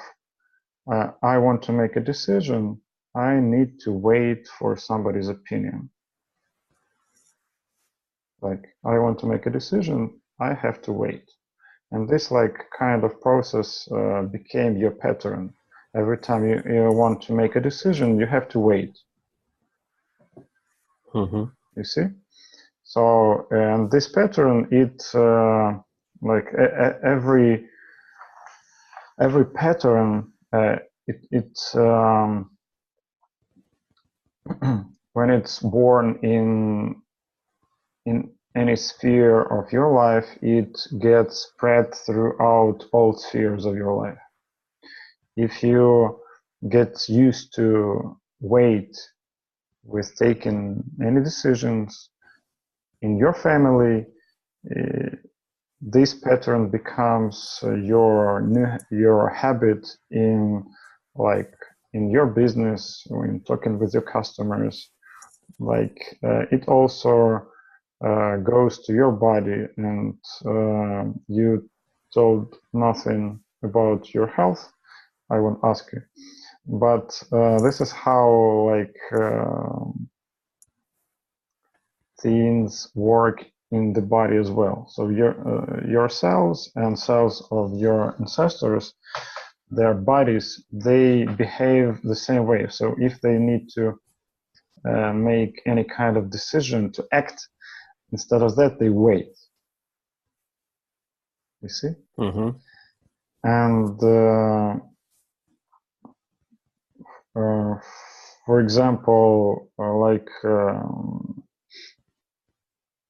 I want to make a decision, I need to wait for somebody's opinion. I want to make a decision, I have to wait. And this kind of process became your pattern. Every time you want to make a decision, you have to wait. You see? So, and this pattern, it like every pattern, when it's born in any sphere of your life, it gets spread throughout all spheres of your life. If you get used to wait with taking any decisions in your family, this pattern becomes your habit in your business, when talking with your customers. It also goes to your body, and you told nothing about your health. I won't ask you, but this is how things work in the body as well. So your cells and cells of your ancestors, their bodies, they behave the same way. So if they need to make any kind of decision to act, instead of that, they wait. You see? Mm-hmm. And for example,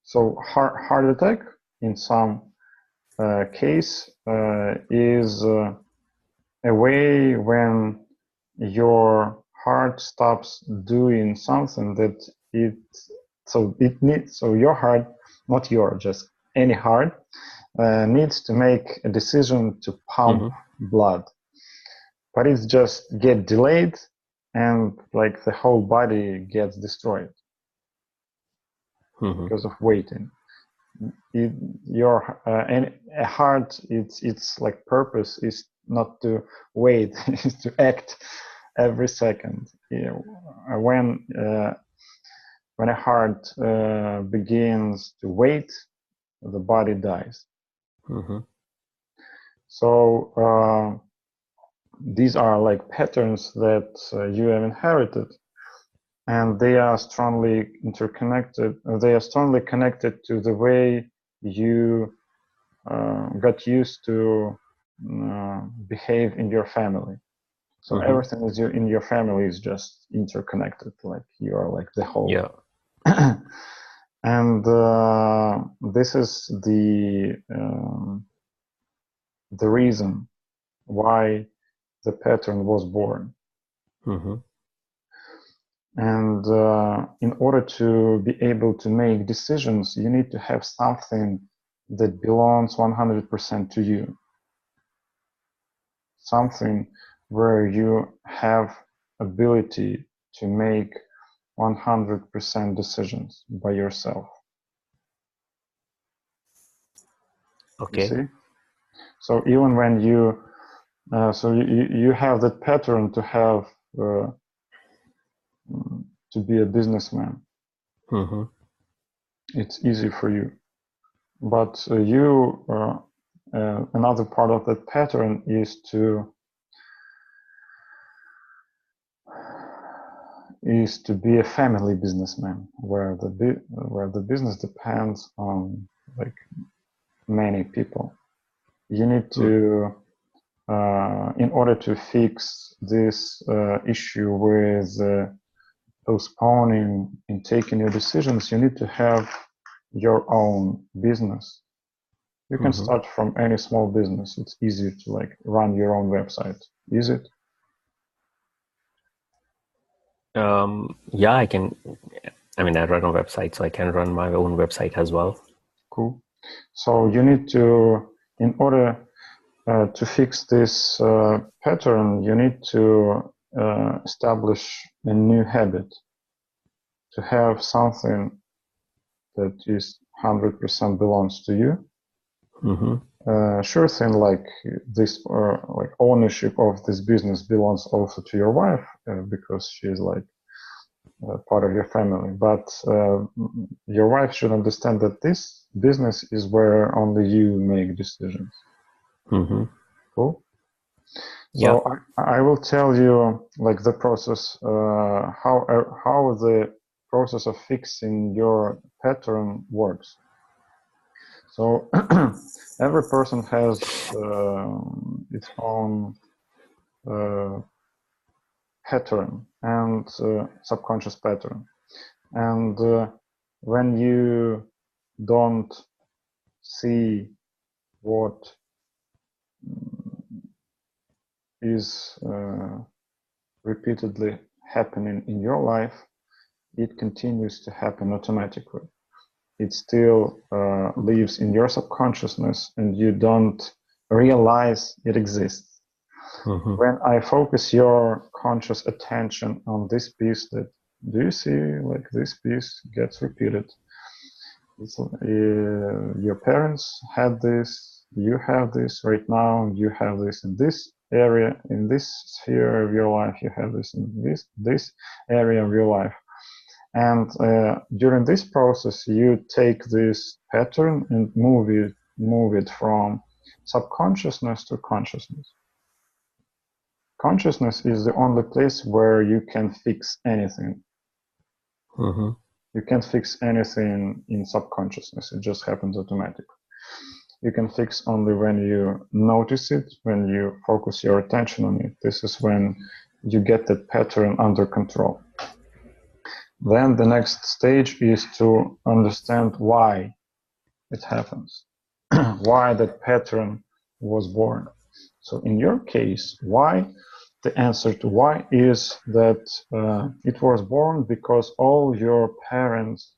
so heart attack in some case is a way when your heart stops doing something that so your heart, not just any heart, needs to make a decision to pump blood, but it's just get delayed, and the whole body gets destroyed because of waiting. A heart, its purpose is not to wait, is to act every second. When a heart begins to wait, the body dies. So these are patterns that you have inherited, and they are strongly interconnected. They are strongly connected to the way you got used to behave in your family. So everything in your family is just interconnected, you are the whole. Yeah. And this is the reason why the pattern was born. And in order to be able to make decisions, you need to have something that belongs 100% to you. Something where you have ability to make 100% decisions by yourself. Okay. You see? So even when you have that pattern to have to be a businessman. It's easy for you, but another part of that pattern is to be a family businessman, where the business depends on many people. You need to in order to fix this issue with postponing in taking your decisions, you need to have your own business. You can start from any small business. It's easy to run your own website. Is it? Yeah, I can. I mean, I run a website, so I can run my own website as well. Cool. So you need to, in order to fix this pattern, you need to establish a new habit, to have something that is 100% belongs to you. Sure thing, this, ownership of this business belongs also to your wife, because she's part of your family. But your wife should understand that this business is where only you make decisions. Cool. So yeah. I will tell you the process, how the process of fixing your pattern works. So every person has its own pattern and subconscious pattern. And when you don't see what is repeatedly happening in your life, it continues to happen automatically. It still lives in your subconsciousness and you don't realize it exists. Mm-hmm. When I focus your conscious attention on this piece, that do you see, like, this piece gets repeated. It's, your parents had this, you have this right now, you have this in this area, in this sphere of your life, you have this in this area of your life. And during this process, you take this pattern and move it from subconsciousness to consciousness. Consciousness is the only place where you can fix anything. Mm-hmm. You can't fix anything in subconsciousness. It just happens automatically. You can fix only when you notice it, when you focus your attention on it. This is when you get that pattern under control. Then the next stage is to understand why it happens, why that pattern was born. So in your case, why? The answer to why is that it was born because all your parents,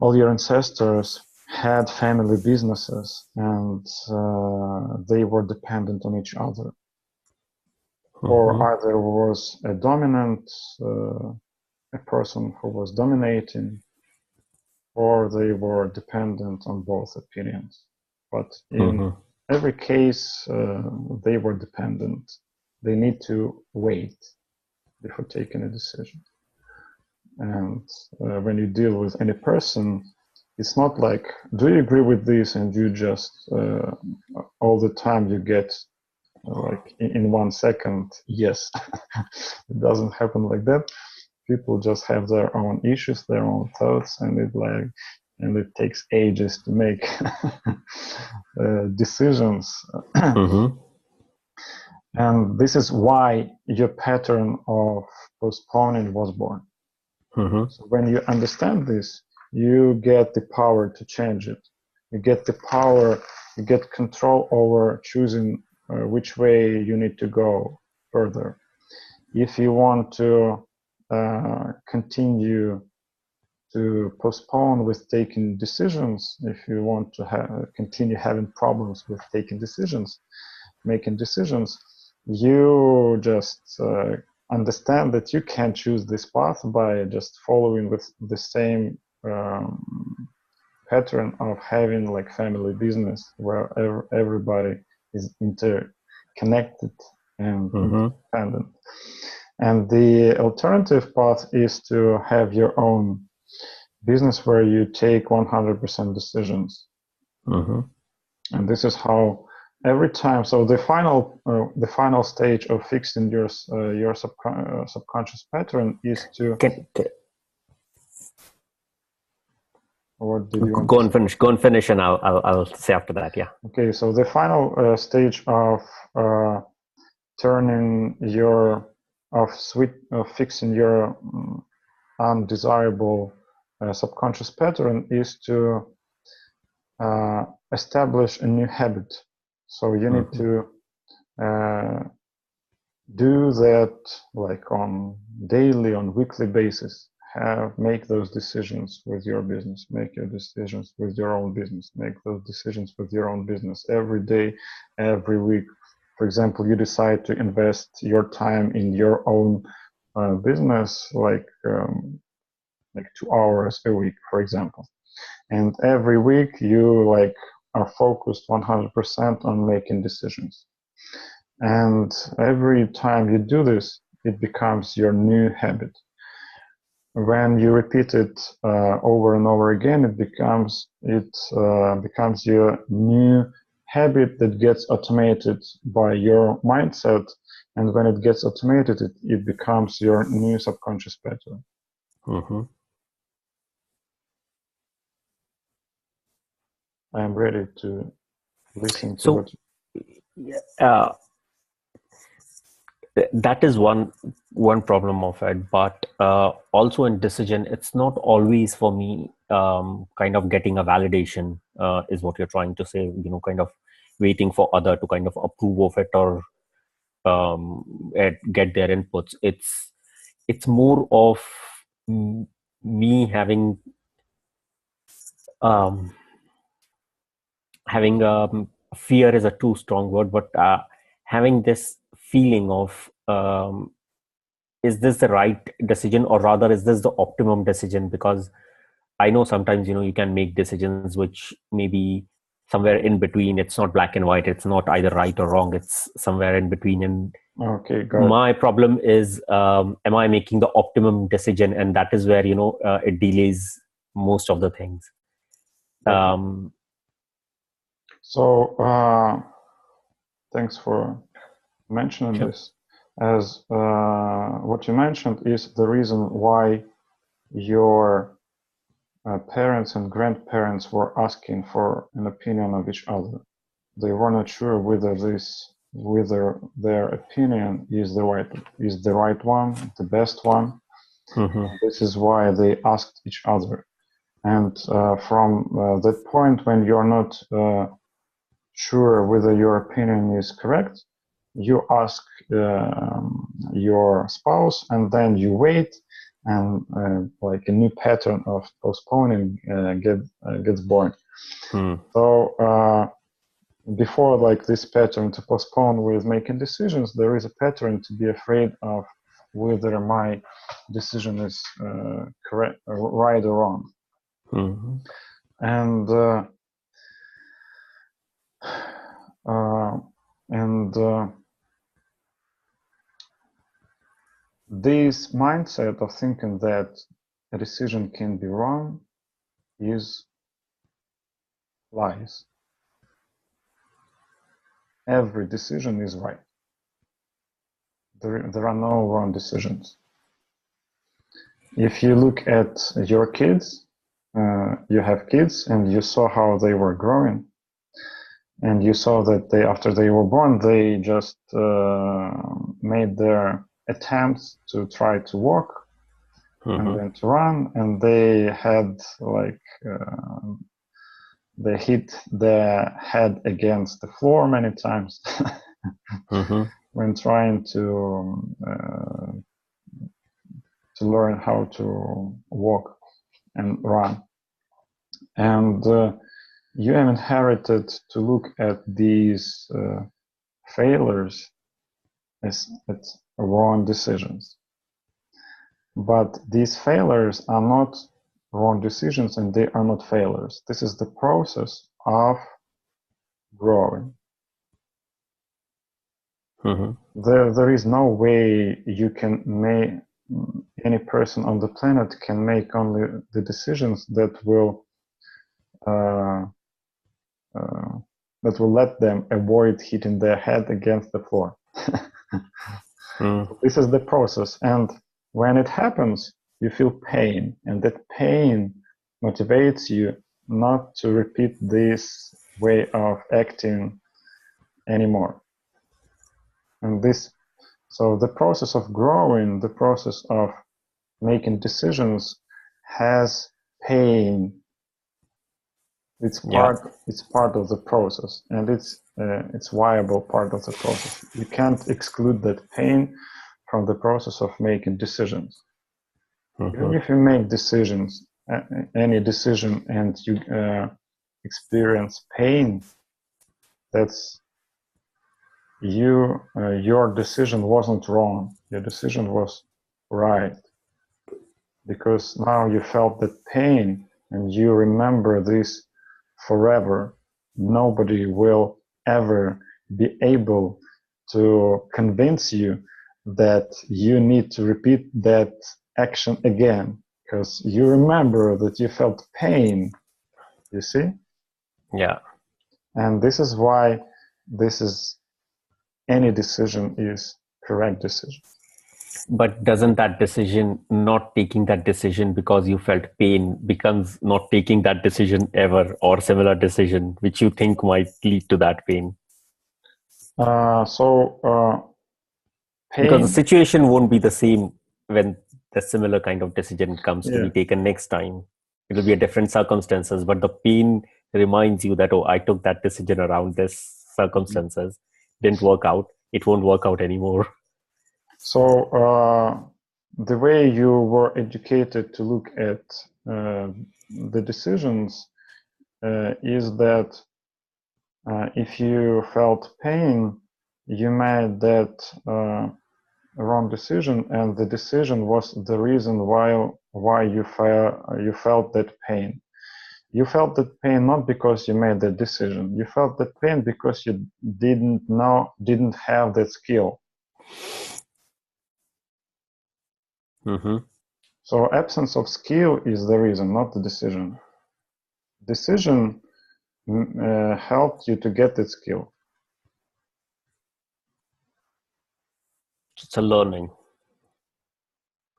all your ancestors had family businesses and they were dependent on each other. Mm-hmm. Or either was a dominant, a person who was dominating, or they were dependent on both opinions. But in every case, they were dependent. They need to wait before taking a decision. And when you deal with any person, it's not like, do you agree with this? And you just, all the time you get, like in 1 second, yes. It doesn't happen like that. People just have their own issues, their own thoughts, and it takes ages to make decisions. Mm-hmm. And this is why your pattern of postponing was born. Mm-hmm. So when you understand this, you get the power to change it. You get the power, you get control over choosing which way you need to go further. If you want to continue to postpone with taking decisions, if you want to continue having problems with taking decisions, making decisions, you just understand that you can choose this path by just following with the same pattern of having like family business where everybody is interconnected and independent. And the alternative path is to have your own business where you take 100% decisions. And this is how every time, so the final stage of fixing your subconscious pattern is to what did you want go and finish? Go and finish, and I'll say after that. Yeah. Okay, so the final stage of fixing your undesirable subconscious pattern is to establish a new habit. So you need to do that like on daily, on weekly basis. Make those decisions with your business. Make your decisions with your own business. Make those decisions with your own business every day, every week. For example, you decide to invest your time in your own business, like 2 hours a week, for example. And every week you like are focused 100% on making decisions. And every time you do this, it becomes your new habit. When you repeat it over and over again, it becomes your new habit that gets automated by your mindset. And when it gets automated, it becomes your new subconscious pattern. I am ready to listen to So, what. that is one problem of it, but also in decision, it's not always for me kind of getting a validation, is what you're trying to say, kind of waiting for other to kind of approve of it or get their inputs. It's more of me having um, fear is a too strong word, but having this feeling of is this the right decision, or rather is this the optimum decision? Because I know sometimes you can make decisions which maybe somewhere in between. It's not black and white, it's not either right or wrong, it's somewhere in between. And Okay, got it. my problem is, am I making the optimum decision? And that is where it delays most of the things. Okay. So thanks for mentioning Sure. this, as what you mentioned is the reason why your parents and grandparents were asking for an opinion of each other. They were not sure whether their opinion is the right one, the best one. Mm-hmm. This is why they asked each other. And from that point, when you're not sure whether your opinion is correct, you ask your spouse, and then you wait, and like a new pattern of postponing gets born. So before like this pattern to postpone with making decisions, there is a pattern to be afraid of whether my decision is correct, right or wrong. Mm-hmm. And this mindset of thinking that a decision can be wrong is lies. Every decision is right. There are no wrong decisions. If you look at your kids, you have kids, and you saw how they were growing, and you saw that after they were born, they just made their attempts to try to walk, and then to run, and they had like they hit their head against the floor many times when trying to learn how to walk and run. And you have inherited to look at these failures as wrong decisions. But these failures are not wrong decisions, and they are not failures. This is the process of growing. There is no way you can make any person on the planet can make only the decisions that will let them avoid hitting their head against the floor. This is the process, and when it happens, you feel pain, and that pain motivates you not to repeat this way of acting anymore. And so the process of growing, the process of making decisions has pain. It's part of the process, and it's viable part of the process. You can't exclude that pain from the process of making decisions. Even if you make decisions, any decision, and you experience pain, that's your decision wasn't wrong. Your decision was right, because now you felt that pain, and you remember this forever. Nobody will ever be able to convince you that you need to repeat that action again, because you remember that you felt pain, you see? Yeah. And this is why any decision is correct decision. But doesn't that decision, not taking that decision because you felt pain, becomes not taking that decision ever, or similar decision which you think might lead to that pain? Because the Pain, situation won't be the same when the similar kind of decision comes to yeah. be taken next time. It will be a different circumstances, but the pain reminds you that, oh, I took that decision around this circumstances, didn't work out, it won't work out anymore. So the way you were educated to look at the decisions is that if you felt pain, you made that wrong decision, and the decision was the reason why you felt that pain. You felt that pain not because you made that decision. You felt that pain because you didn't have that skill. Mm-hmm. So absence of skill is the reason, not the decision. Decision helped you to get that skill. It's a learning.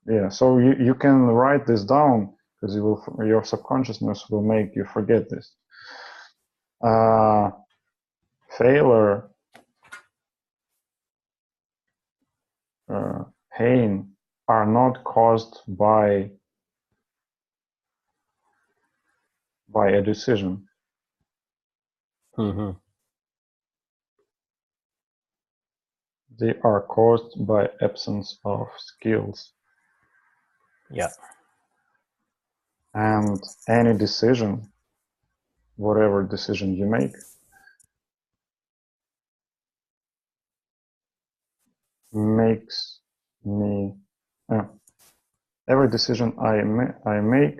Yeah, so you can write this down because your subconsciousness will make you forget this. Failure, pain are not caused by a decision. Mm-hmm. They are caused by absence of skills. Yeah. And any decision, whatever decision you make, makes me every decision I make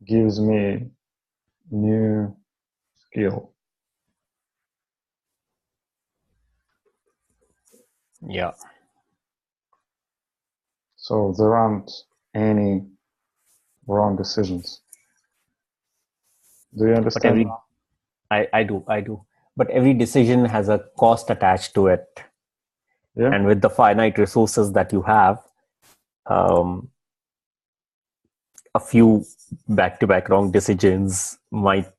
gives me new skill. Yeah. So there aren't any wrong decisions. Do you understand? I do. But every decision has a cost attached to it. Yeah. And with the finite resources that you have, a few back-to-back wrong decisions might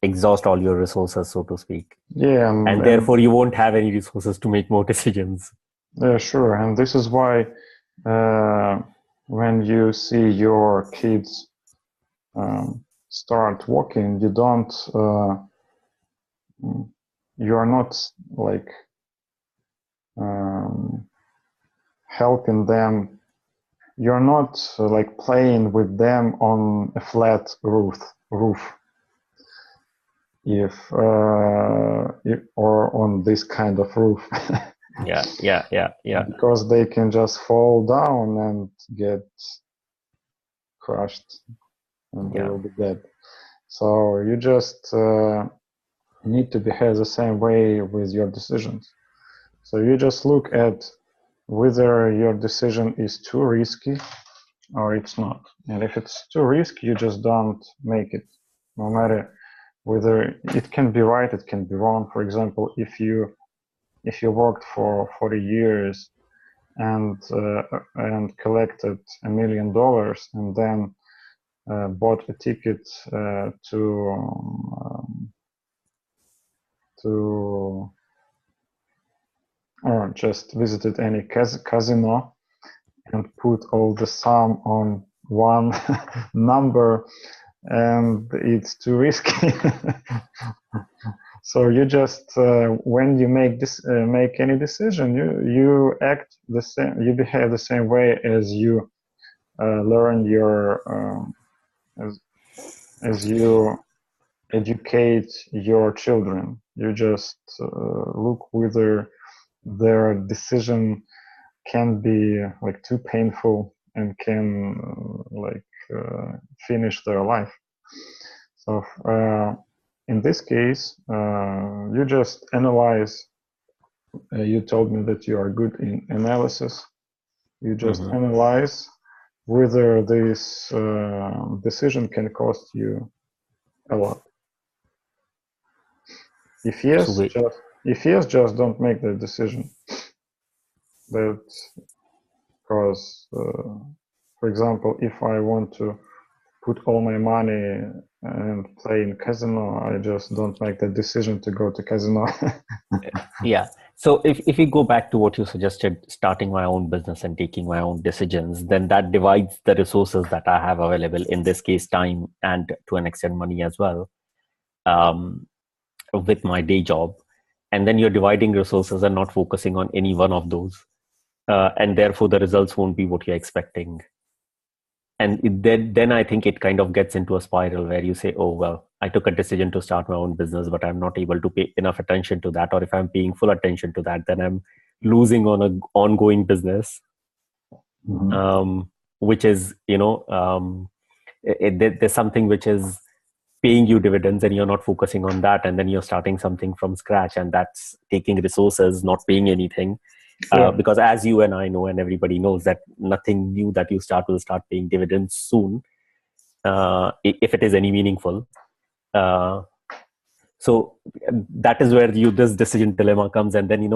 exhaust all your resources, so to speak. Yeah, and therefore you won't have any resources to make more decisions. Yeah, sure. And this is why when you see your kids start walking, you're not like helping them. You're not like playing with them on a flat roof. Or on this kind of roof. Yeah. Because they can just fall down and get crushed, and they will be dead. So you just need to behave the same way with your decisions. So you just look at whether your decision is too risky or it's not. And if it's too risky, you just don't make it, no matter whether it can be right, it can be wrong. For example, if you worked for 40 years and collected $1 million and then bought a ticket or just visited any casino and put all the sum on one number, and it's too risky. So you just when you make any decision, you act the same, you behave the same way as you learn your as you educate your children. You just look whether their decision can be like too painful and can finish their life. So in this case, you just analyze. You told me that you are good in analysis. You just analyze whether this decision can cost you a lot. If yes, just don't make the decision. that because, for example, if I want to put all my money and play in casino, I just don't make the decision to go to casino. Yeah. So if we go back to what you suggested, starting my own business and taking my own decisions, then that divides the resources that I have available, in this case, time and to an extent money as well, with my day job. And then you're dividing resources and not focusing on any one of those. And therefore the results won't be what you're expecting. And then I think it kind of gets into a spiral where you say, oh, well, I took a decision to start my own business, but I'm not able to pay enough attention to that. Or if I'm paying full attention to that, then I'm losing on an ongoing business, which is, there's something which is paying you dividends and you're not focusing on that. And then you're starting something from scratch, and that's taking resources, not paying anything. Because as you and I know, and everybody knows, that nothing new that you start will start paying dividends soon, if it is any meaningful. So that is where this decision dilemma comes, and then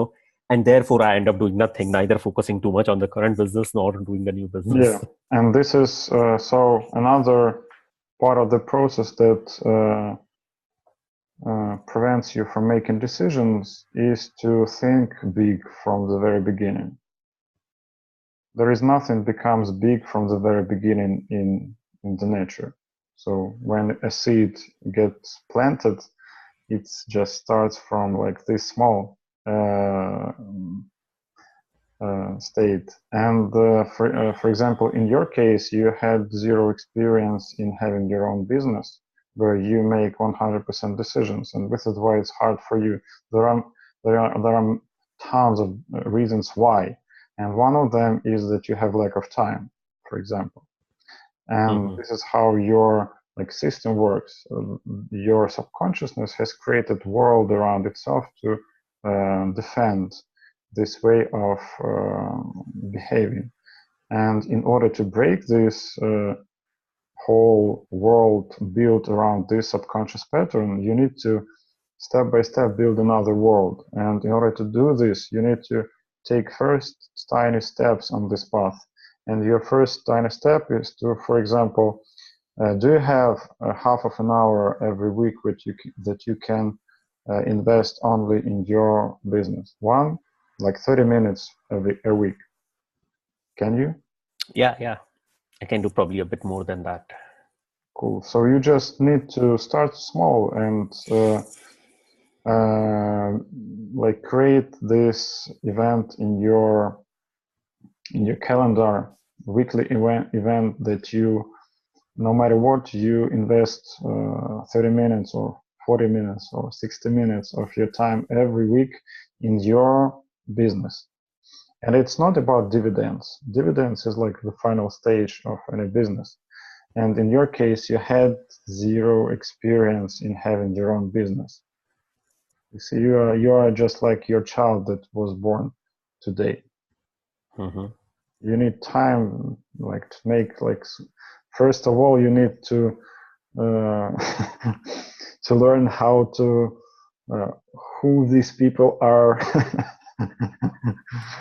and therefore I end up doing nothing, neither focusing too much on the current business nor doing the new business. Yeah, and this is so another part of the process that prevents you from making decisions is to think big from the very beginning. There is nothing becomes big from the very beginning in the nature. So when a seed gets planted, it just starts from like this small state. And for example, in your case, you had zero experience in having your own business, where you make 100% decisions, and this is why it's hard for you. There are tons of reasons why, and one of them is that you have lack of time, for example. And this is how your system works. Your subconsciousness has created world around itself to defend this way of behaving. And in order to break this whole world built around this subconscious pattern, you need to step by step build another world. And in order to do this, you need to take first tiny steps on this path. And your first tiny step is to, for example, do you have half of an hour every week that you can invest only in your business? 30 minutes a week. Can you? Yeah. I can do probably a bit more than that. Cool. So you just need to start small and create this event in your calendar, weekly event that you, no matter what, you invest 30 minutes or 40 minutes or 60 minutes of your time every week in your business. And it's not about dividends. Dividends is like the final stage of any business. And in your case, you had zero experience in having your own business. You see, you are just like your child that was born today. You need time, to make first of all, you need to to learn how to who these people are.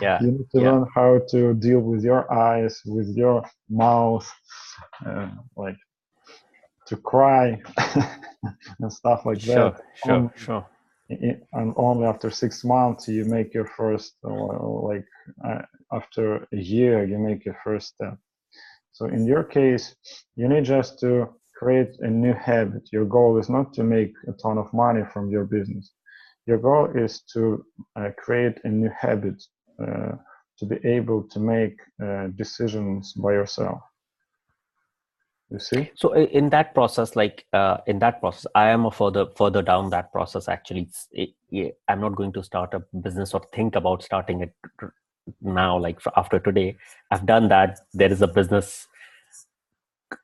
You need to learn how to deal with your eyes, with your mouth, to cry and stuff like that. Sure. And only after 6 months you make your first, after a year you make your first step. So in your case, you need just to create a new habit. Your goal is not to make a ton of money from your business. Your goal is to create a new habit, to be able to make decisions by yourself. You see? So in that process, I am further down that process. Actually, I'm not going to start a business or think about starting it now. After today, I've done that. There is a business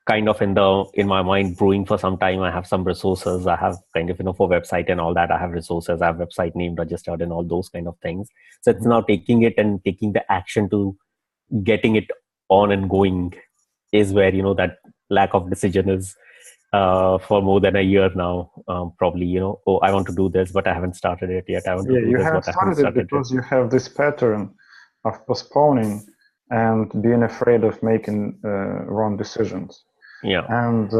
kind of in my mind brewing for some time. I have some resources. I have kind of for website and all that. I have resources. I have website name registered and all those kind of things. So it's now taking it and taking the action to getting it on and going is where that lack of decision is for more than a year now. Probably I want to do this, but I haven't started it yet. I want to do this, but I haven't started it because you have this pattern of postponing and being afraid of making wrong decisions. Yeah. And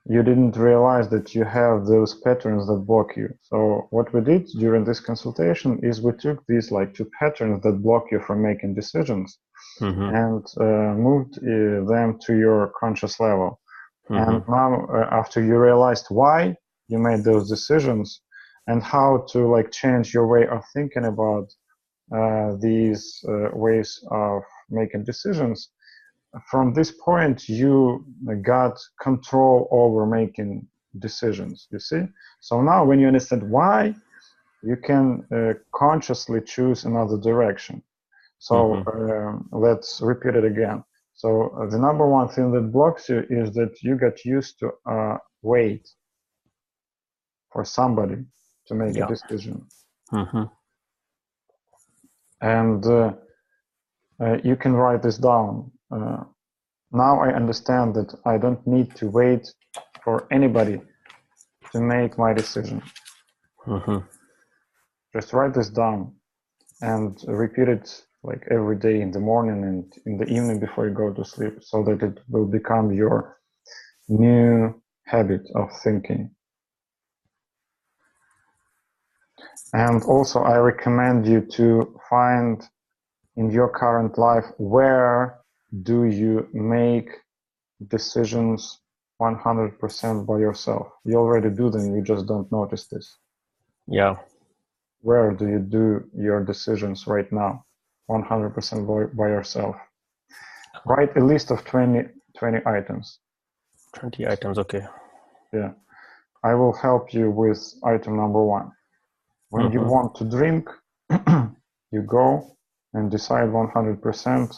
you didn't realize that you have those patterns that block you. So what we did during this consultation is we took these like 2 patterns that block you from making decisions and moved them to your conscious level. And now after you realized why you made those decisions and how to like change your way of thinking about these ways of making decisions, from this point you got control over making decisions, you see. So now when you understand why, you can consciously choose another direction. So let's repeat it again. So the number one thing that blocks you is that you get used to wait for somebody to make a decision. And you can write this down. Now I understand that I don't need to wait for anybody to make my decision. Just write this down and repeat it like every day in the morning and in the evening before you go to sleep, so that it will become your new habit of thinking. And also I recommend you to find in your current life, where do you make decisions 100% by yourself? You already do them, you just don't notice this. Yeah. Where do you do your decisions right now? 100% by yourself. Write a list of 20 items. 20 items, okay. Yeah. I will help you with item number 1. When you want to drink, you go and decide 100%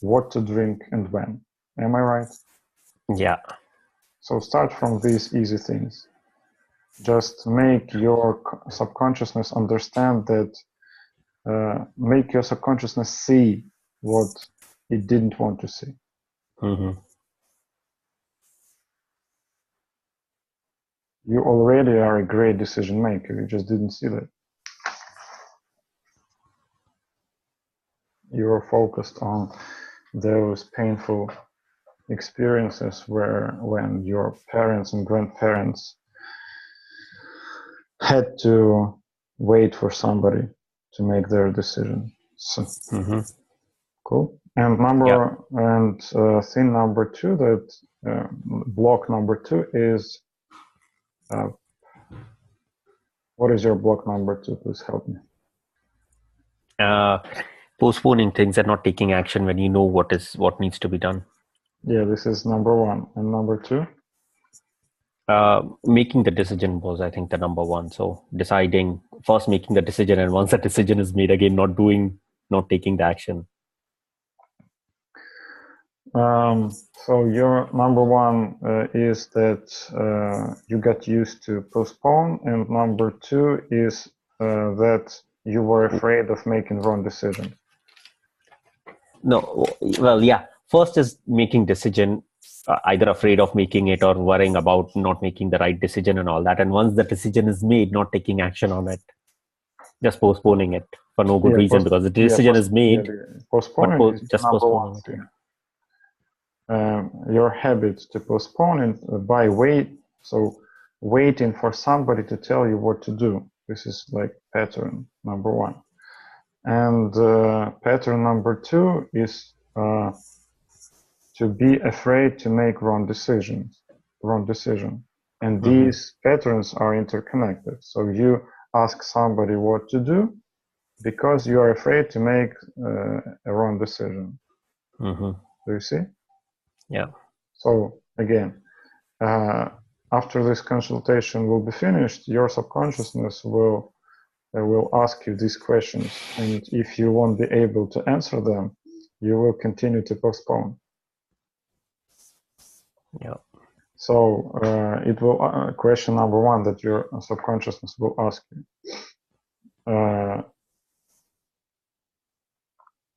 what to drink and when. Am I right? Yeah. So start from these easy things. Just make your subconsciousness understand that, make your subconsciousness see what it didn't want to see. You already are a great decision maker, you just didn't see that. You are focused on those painful experiences when your parents and grandparents had to wait for somebody to make their decision. So, cool. And thing number 2, that block number 2 is, what is your block number 2? Please help me. Postponing things and not taking action when you know what needs to be done. Yeah, this is number 1. And number 2? Making the decision was, I think, the number 1. So deciding, first making the decision, and once the decision is made, again, not taking the action. So your number 1 is that you got used to postpone, and number 2 is that you were afraid of making wrong decisions. No, well, yeah. First is making decision, either afraid of making it or worrying about not making the right decision and all that. And once the decision is made, not taking action on it, just postponing it for no good reason, because the decision is made. Postponing is just number postponing 1 it. thing. Your habit to postpone it by waiting for somebody to tell you what to do. This is like pattern number 1. And pattern number 2 is to be afraid to make wrong decision. And these patterns are interconnected. So you ask somebody what to do because you are afraid to make a wrong decision. Do you see? Yeah. So again, after this consultation will be finished, your subconsciousness will ask you these questions, and if you won't be able to answer them, you will continue to postpone. Yeah. So it will question number 1 that your subconsciousness will ask you: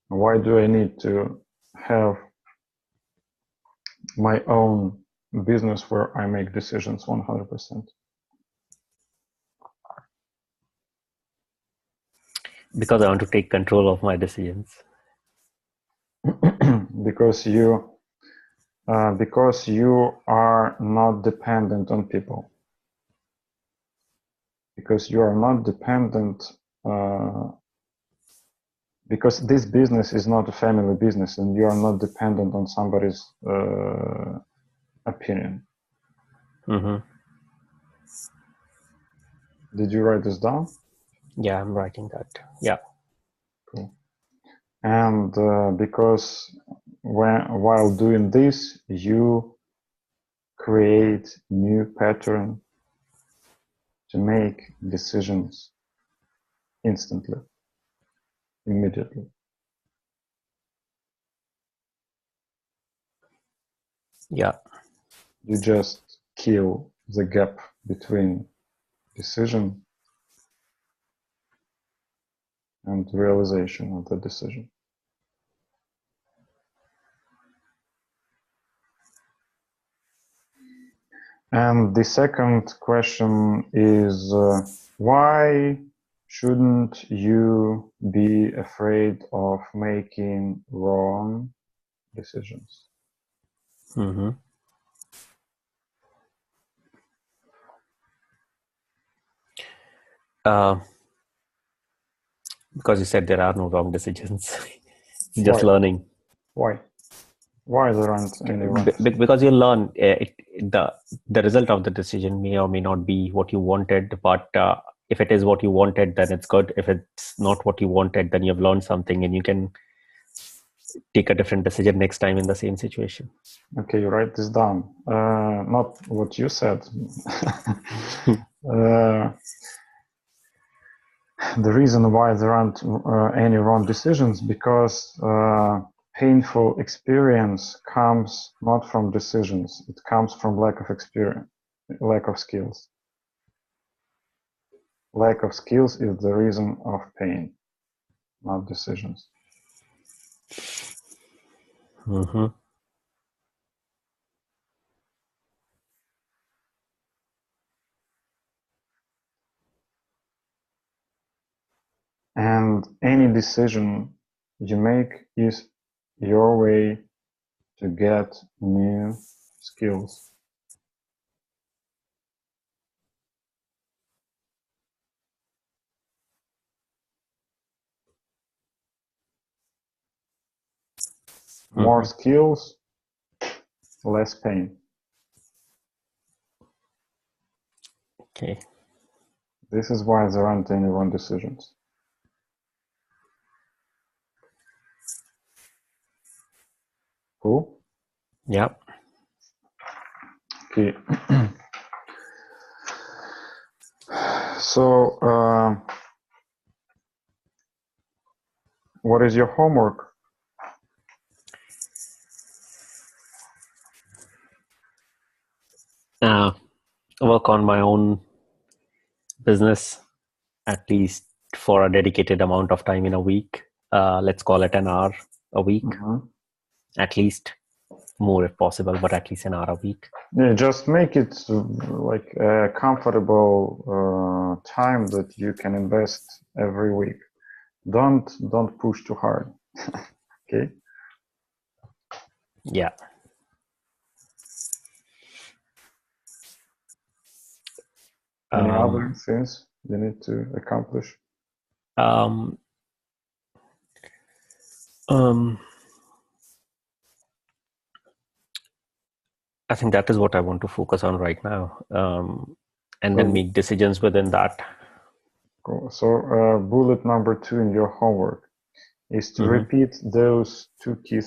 why do I need to have my own business where I make decisions 100%? Because I want to take control of my decisions. Because you are not dependent on people. Because you are not dependent, because this business is not a family business, and you are not dependent on somebody's opinion. Mm-hmm. Did you write this down? Yeah, I'm writing that. Yeah. Cool. And because while doing this, you create new pattern to make decisions instantly, immediately. Yeah. You just kill the gap between decision and realization of the decision. And the second question is, why shouldn't you be afraid of making wrong decisions? Mm-hmm. Because you said there are no wrong decisions. It's just learning. Why? Why there aren't any wrong decisions? Because you learn the result of the decision may or may not be what you wanted, but if it is what you wanted, then it's good. If it's not what you wanted, then you've learned something and you can take a different decision next time in the same situation. Okay, you write this down. Not what you said. The reason why there aren't any wrong decisions, because painful experience comes not from decisions. It comes from lack of experience, lack of skills. Lack of skills is the reason of pain, not decisions. Mm-hmm. And any decision you make is your way to get new skills. More skills, less pain. Okay. This is why there aren't any wrong decisions. Cool? Yeah. Okay. So, what is your homework? Work on my own business, at least for a dedicated amount of time in a week. Let's call it an hour a week, at least. More if possible, but at least an hour a week. Yeah, just make it like a comfortable time that you can invest every week. Don't push too hard. Okay. Yeah. Any other things you need to accomplish? I think that is what I want to focus on right now, and then make decisions within that. Cool. So bullet number 2 in your homework is to repeat those two key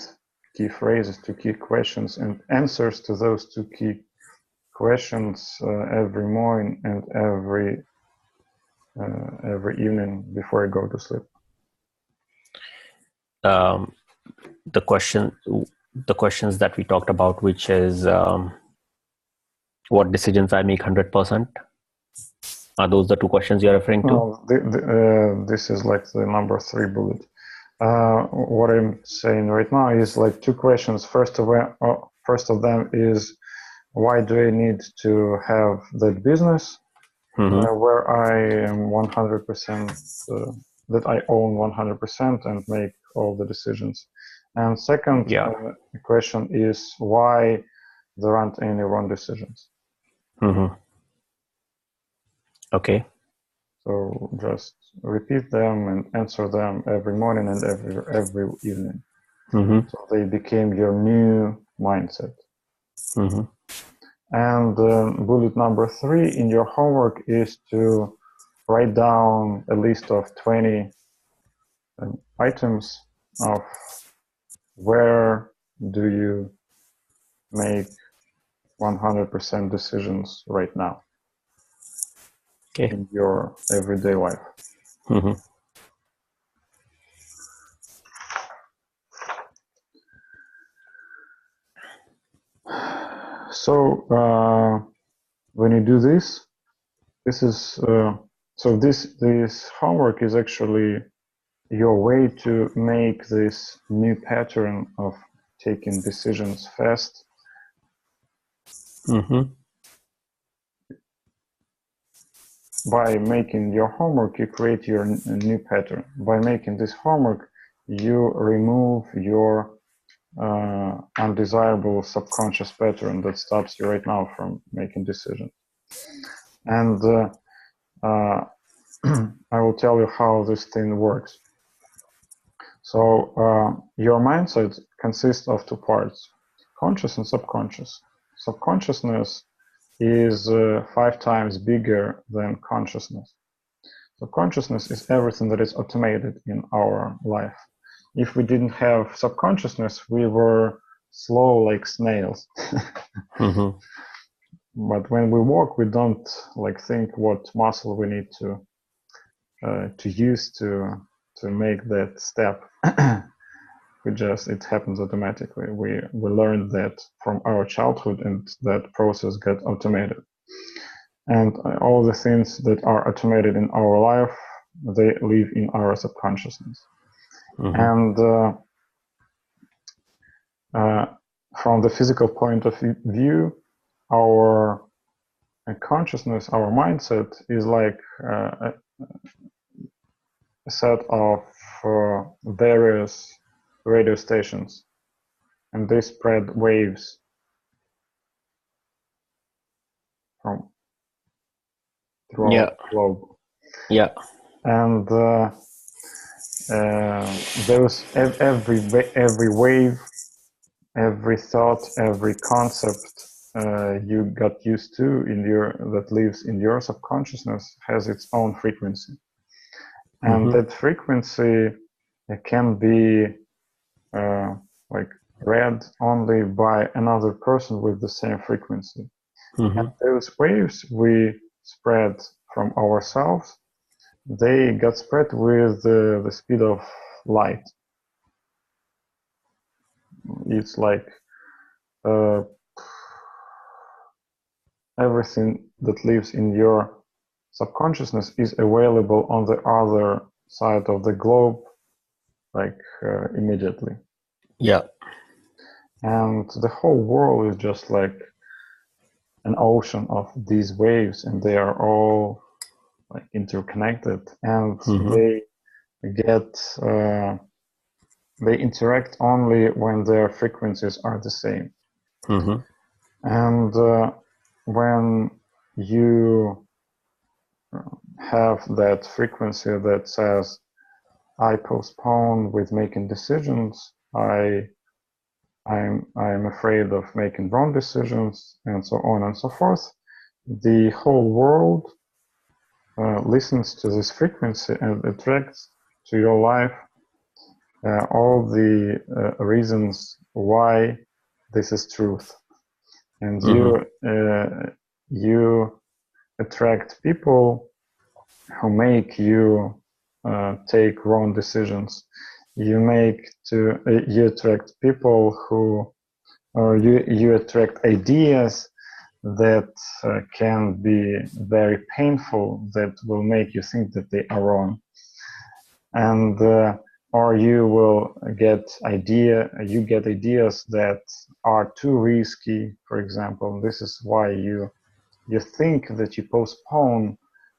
phrases, two key questions, and answers to those two key questions every morning and every evening before I go to sleep. The questions that we talked about, which is what decisions I make 100%. Are those the two questions you're referring to? No, this is like the number 3 bullet. What I'm saying right now is like two questions. First of them is, why do I need to have that business where I am 100% that I own 100% and make all the decisions. And second question is why there aren't any wrong decisions. Okay. So just repeat them and answer them every morning and every evening. So they became your new mindset. And bullet number 3 in your homework is to write down a list of 20 items of where do you make 100% decisions right now in your everyday life. So when you do this, this is so this homework is actually your way to make this new pattern of taking decisions fast. By making your homework, you create your new pattern. By making this homework, you remove your undesirable subconscious pattern that stops you right now from making decisions. And I will tell you how this thing works. So your mindset consists of 2 parts, conscious and subconscious. Subconsciousness is 5 times bigger than consciousness. So consciousness is everything that is automated in our life. If we didn't have subconsciousness, we were slow like snails. But when we walk, we don't like think what muscle we need to use to make that step. It happens automatically. We learned that from our childhood, and that process got automated. And all the things that are automated in our life, they live in our subconsciousness. And from the physical point of view, our consciousness, our mindset is like a set of various radio stations, and they spread waves from throughout the globe. And those every wave, every thought, every concept you got used to that lives in your subconsciousness has its own frequency, and that frequency can be like read only by another person with the same frequency. And those waves we spread from ourselves, they got spread with the speed of light. It's like everything that lives in your subconsciousness is available on the other side of the globe, like immediately. And the whole world is just like an ocean of these waves, and they are all like interconnected, and they interact only when their frequencies are the same. And when you have that frequency that says, I postpone with making decisions, I'm afraid of making wrong decisions, and so on and so forth, the whole world listens to this frequency and attracts to your life all the reasons why this is truth. And you attract people who make you take wrong decisions. You attract people you attract ideas that can be very painful, that will make you think that they are wrong. And or you will get ideas that are too risky, for example. This is why you think that you postpone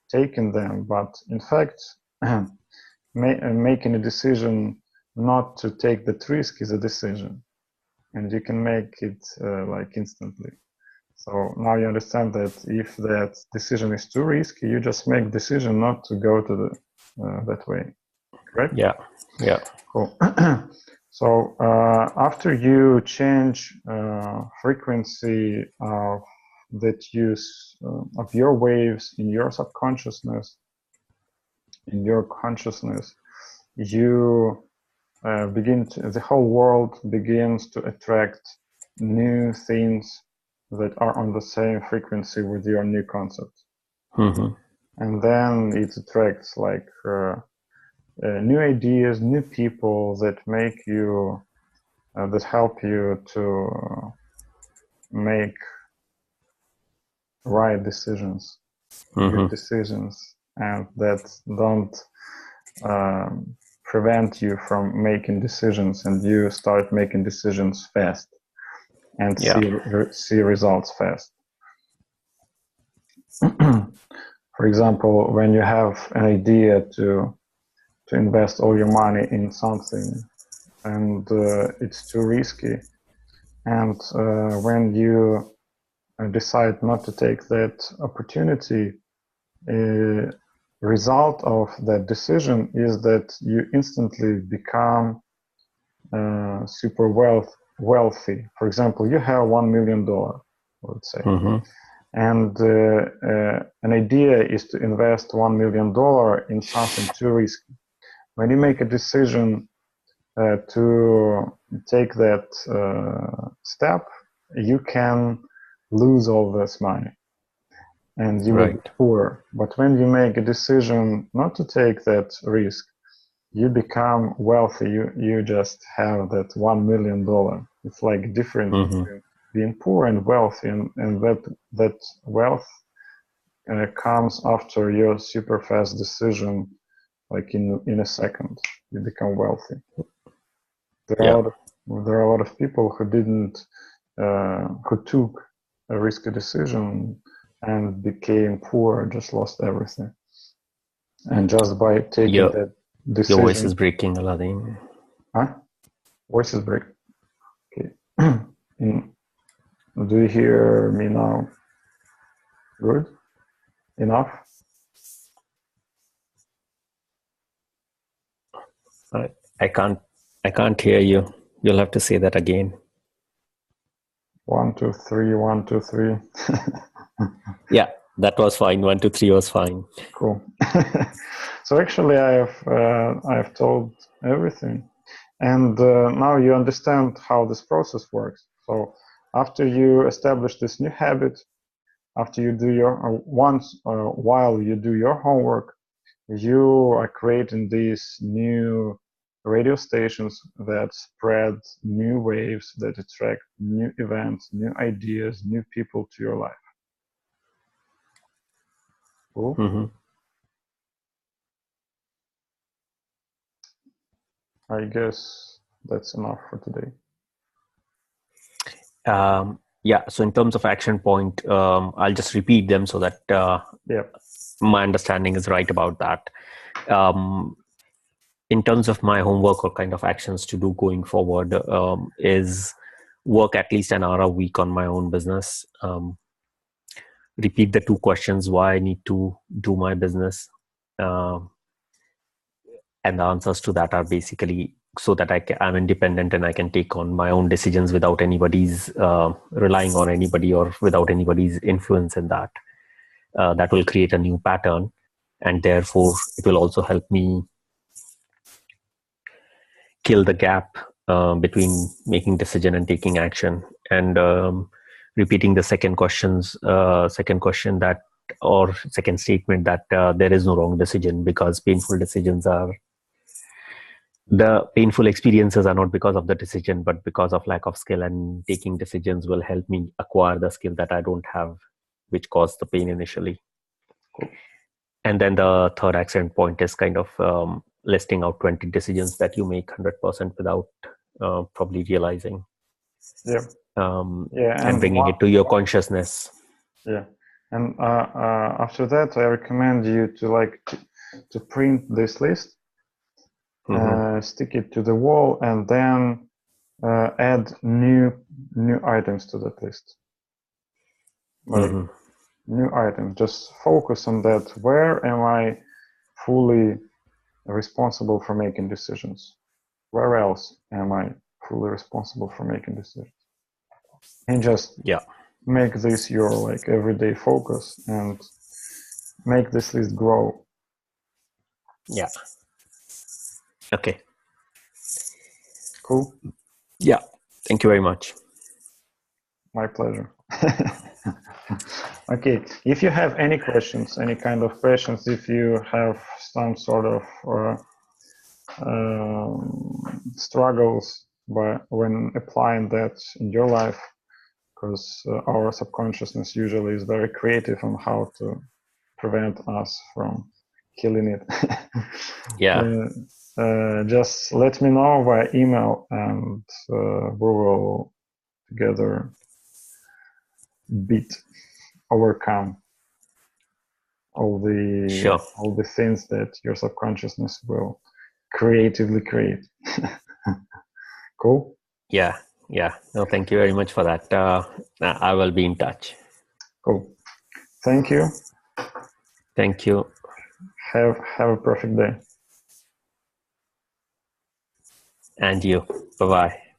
taking them, but in fact making a decision not to take that risk is a decision, and you can make it like instantly. So now you understand that if that decision is too risky, you just make decision not to go to the that way, correct? Yeah, yeah. Cool. So after you change frequency of that use of your waves in your subconsciousness, in your consciousness, you the whole world begins to attract new things that are on the same frequency with your new concept. Mm-hmm. And then it attracts like new ideas, new people that make you, that help you to make right decisions, good decisions, and that don't prevent you from making decisions, and you start making decisions fast and see results fast. For example, when you have an idea to invest all your money in something and it's too risky, and when you decide not to take that opportunity, result of that decision is that you instantly become super wealthy. For example, you have $1 million, let's say, and an idea is to invest $1 million in something too risky. When you make a decision to take that step, you can lose all this money and you will be poor. But when you make a decision not to take that risk, you become wealthy. You just have that $1 million. It's like different between being poor and wealthy, and that wealth comes after your super fast decision, like in a second, you become wealthy. There are a lot of people who didn't, who took a risky decision and became poor, just lost everything. And just by taking that decision. Your voice is breaking, Aladin. Huh? Voice is breaking. Okay. Do you hear me now? Good? Enough? I can't hear you. You'll have to say that again. 1, 2, 3, 1, 2, 3. Yeah, that was fine. 1, 2, 3 was fine. Cool. So actually, I have told everything, and now you understand how this process works. So after you establish this new habit, after you do your while you do your homework, you are creating these new radio stations that spread new waves, that attract new events, new ideas, new people to your life. Cool. I guess that's enough for today. Yeah, so in terms of action point, I'll just repeat them so that my understanding is right about that. In terms of my homework or kind of actions to do going forward, is work at least an hour a week on my own business. Repeat the 2 questions why I need to do my business. And the answers to that are basically so that I'm independent and I can take on my own decisions without anybody's relying on anybody or without anybody's influence in that. That will create a new pattern, and therefore it will also help me kill the gap between making decision and taking action. And repeating the second question that, or second statement, that there is no wrong decision, because the painful experiences are not because of the decision, but because of lack of skill, and taking decisions will help me acquire the skill that I don't have, which caused the pain initially. Cool. And then the third action point is kind of listing out 20 decisions that you make 100% without probably realizing. And bringing it to your consciousness. Yeah. And after that, I recommend you to print this list stick it to the wall, and then add new items to that list. Like new items. Just focus on that. Where am I fully responsible for making decisions? Where else am I fully responsible for making decisions? And just make this your like everyday focus and make this list grow. Yeah. Okay. Cool. Yeah. Thank you very much. My pleasure. Okay. If you have any questions, any kind of questions, if you have some sort of struggles when applying that in your life, because our subconsciousness usually is very creative on how to prevent us from killing it. Just let me know via email, and we will together overcome all the things that your subconsciousness will creatively create. Cool. Yeah. No, thank you very much for that. I will be in touch. Cool. Thank you. Thank you. Have a perfect day. And you. Bye-bye.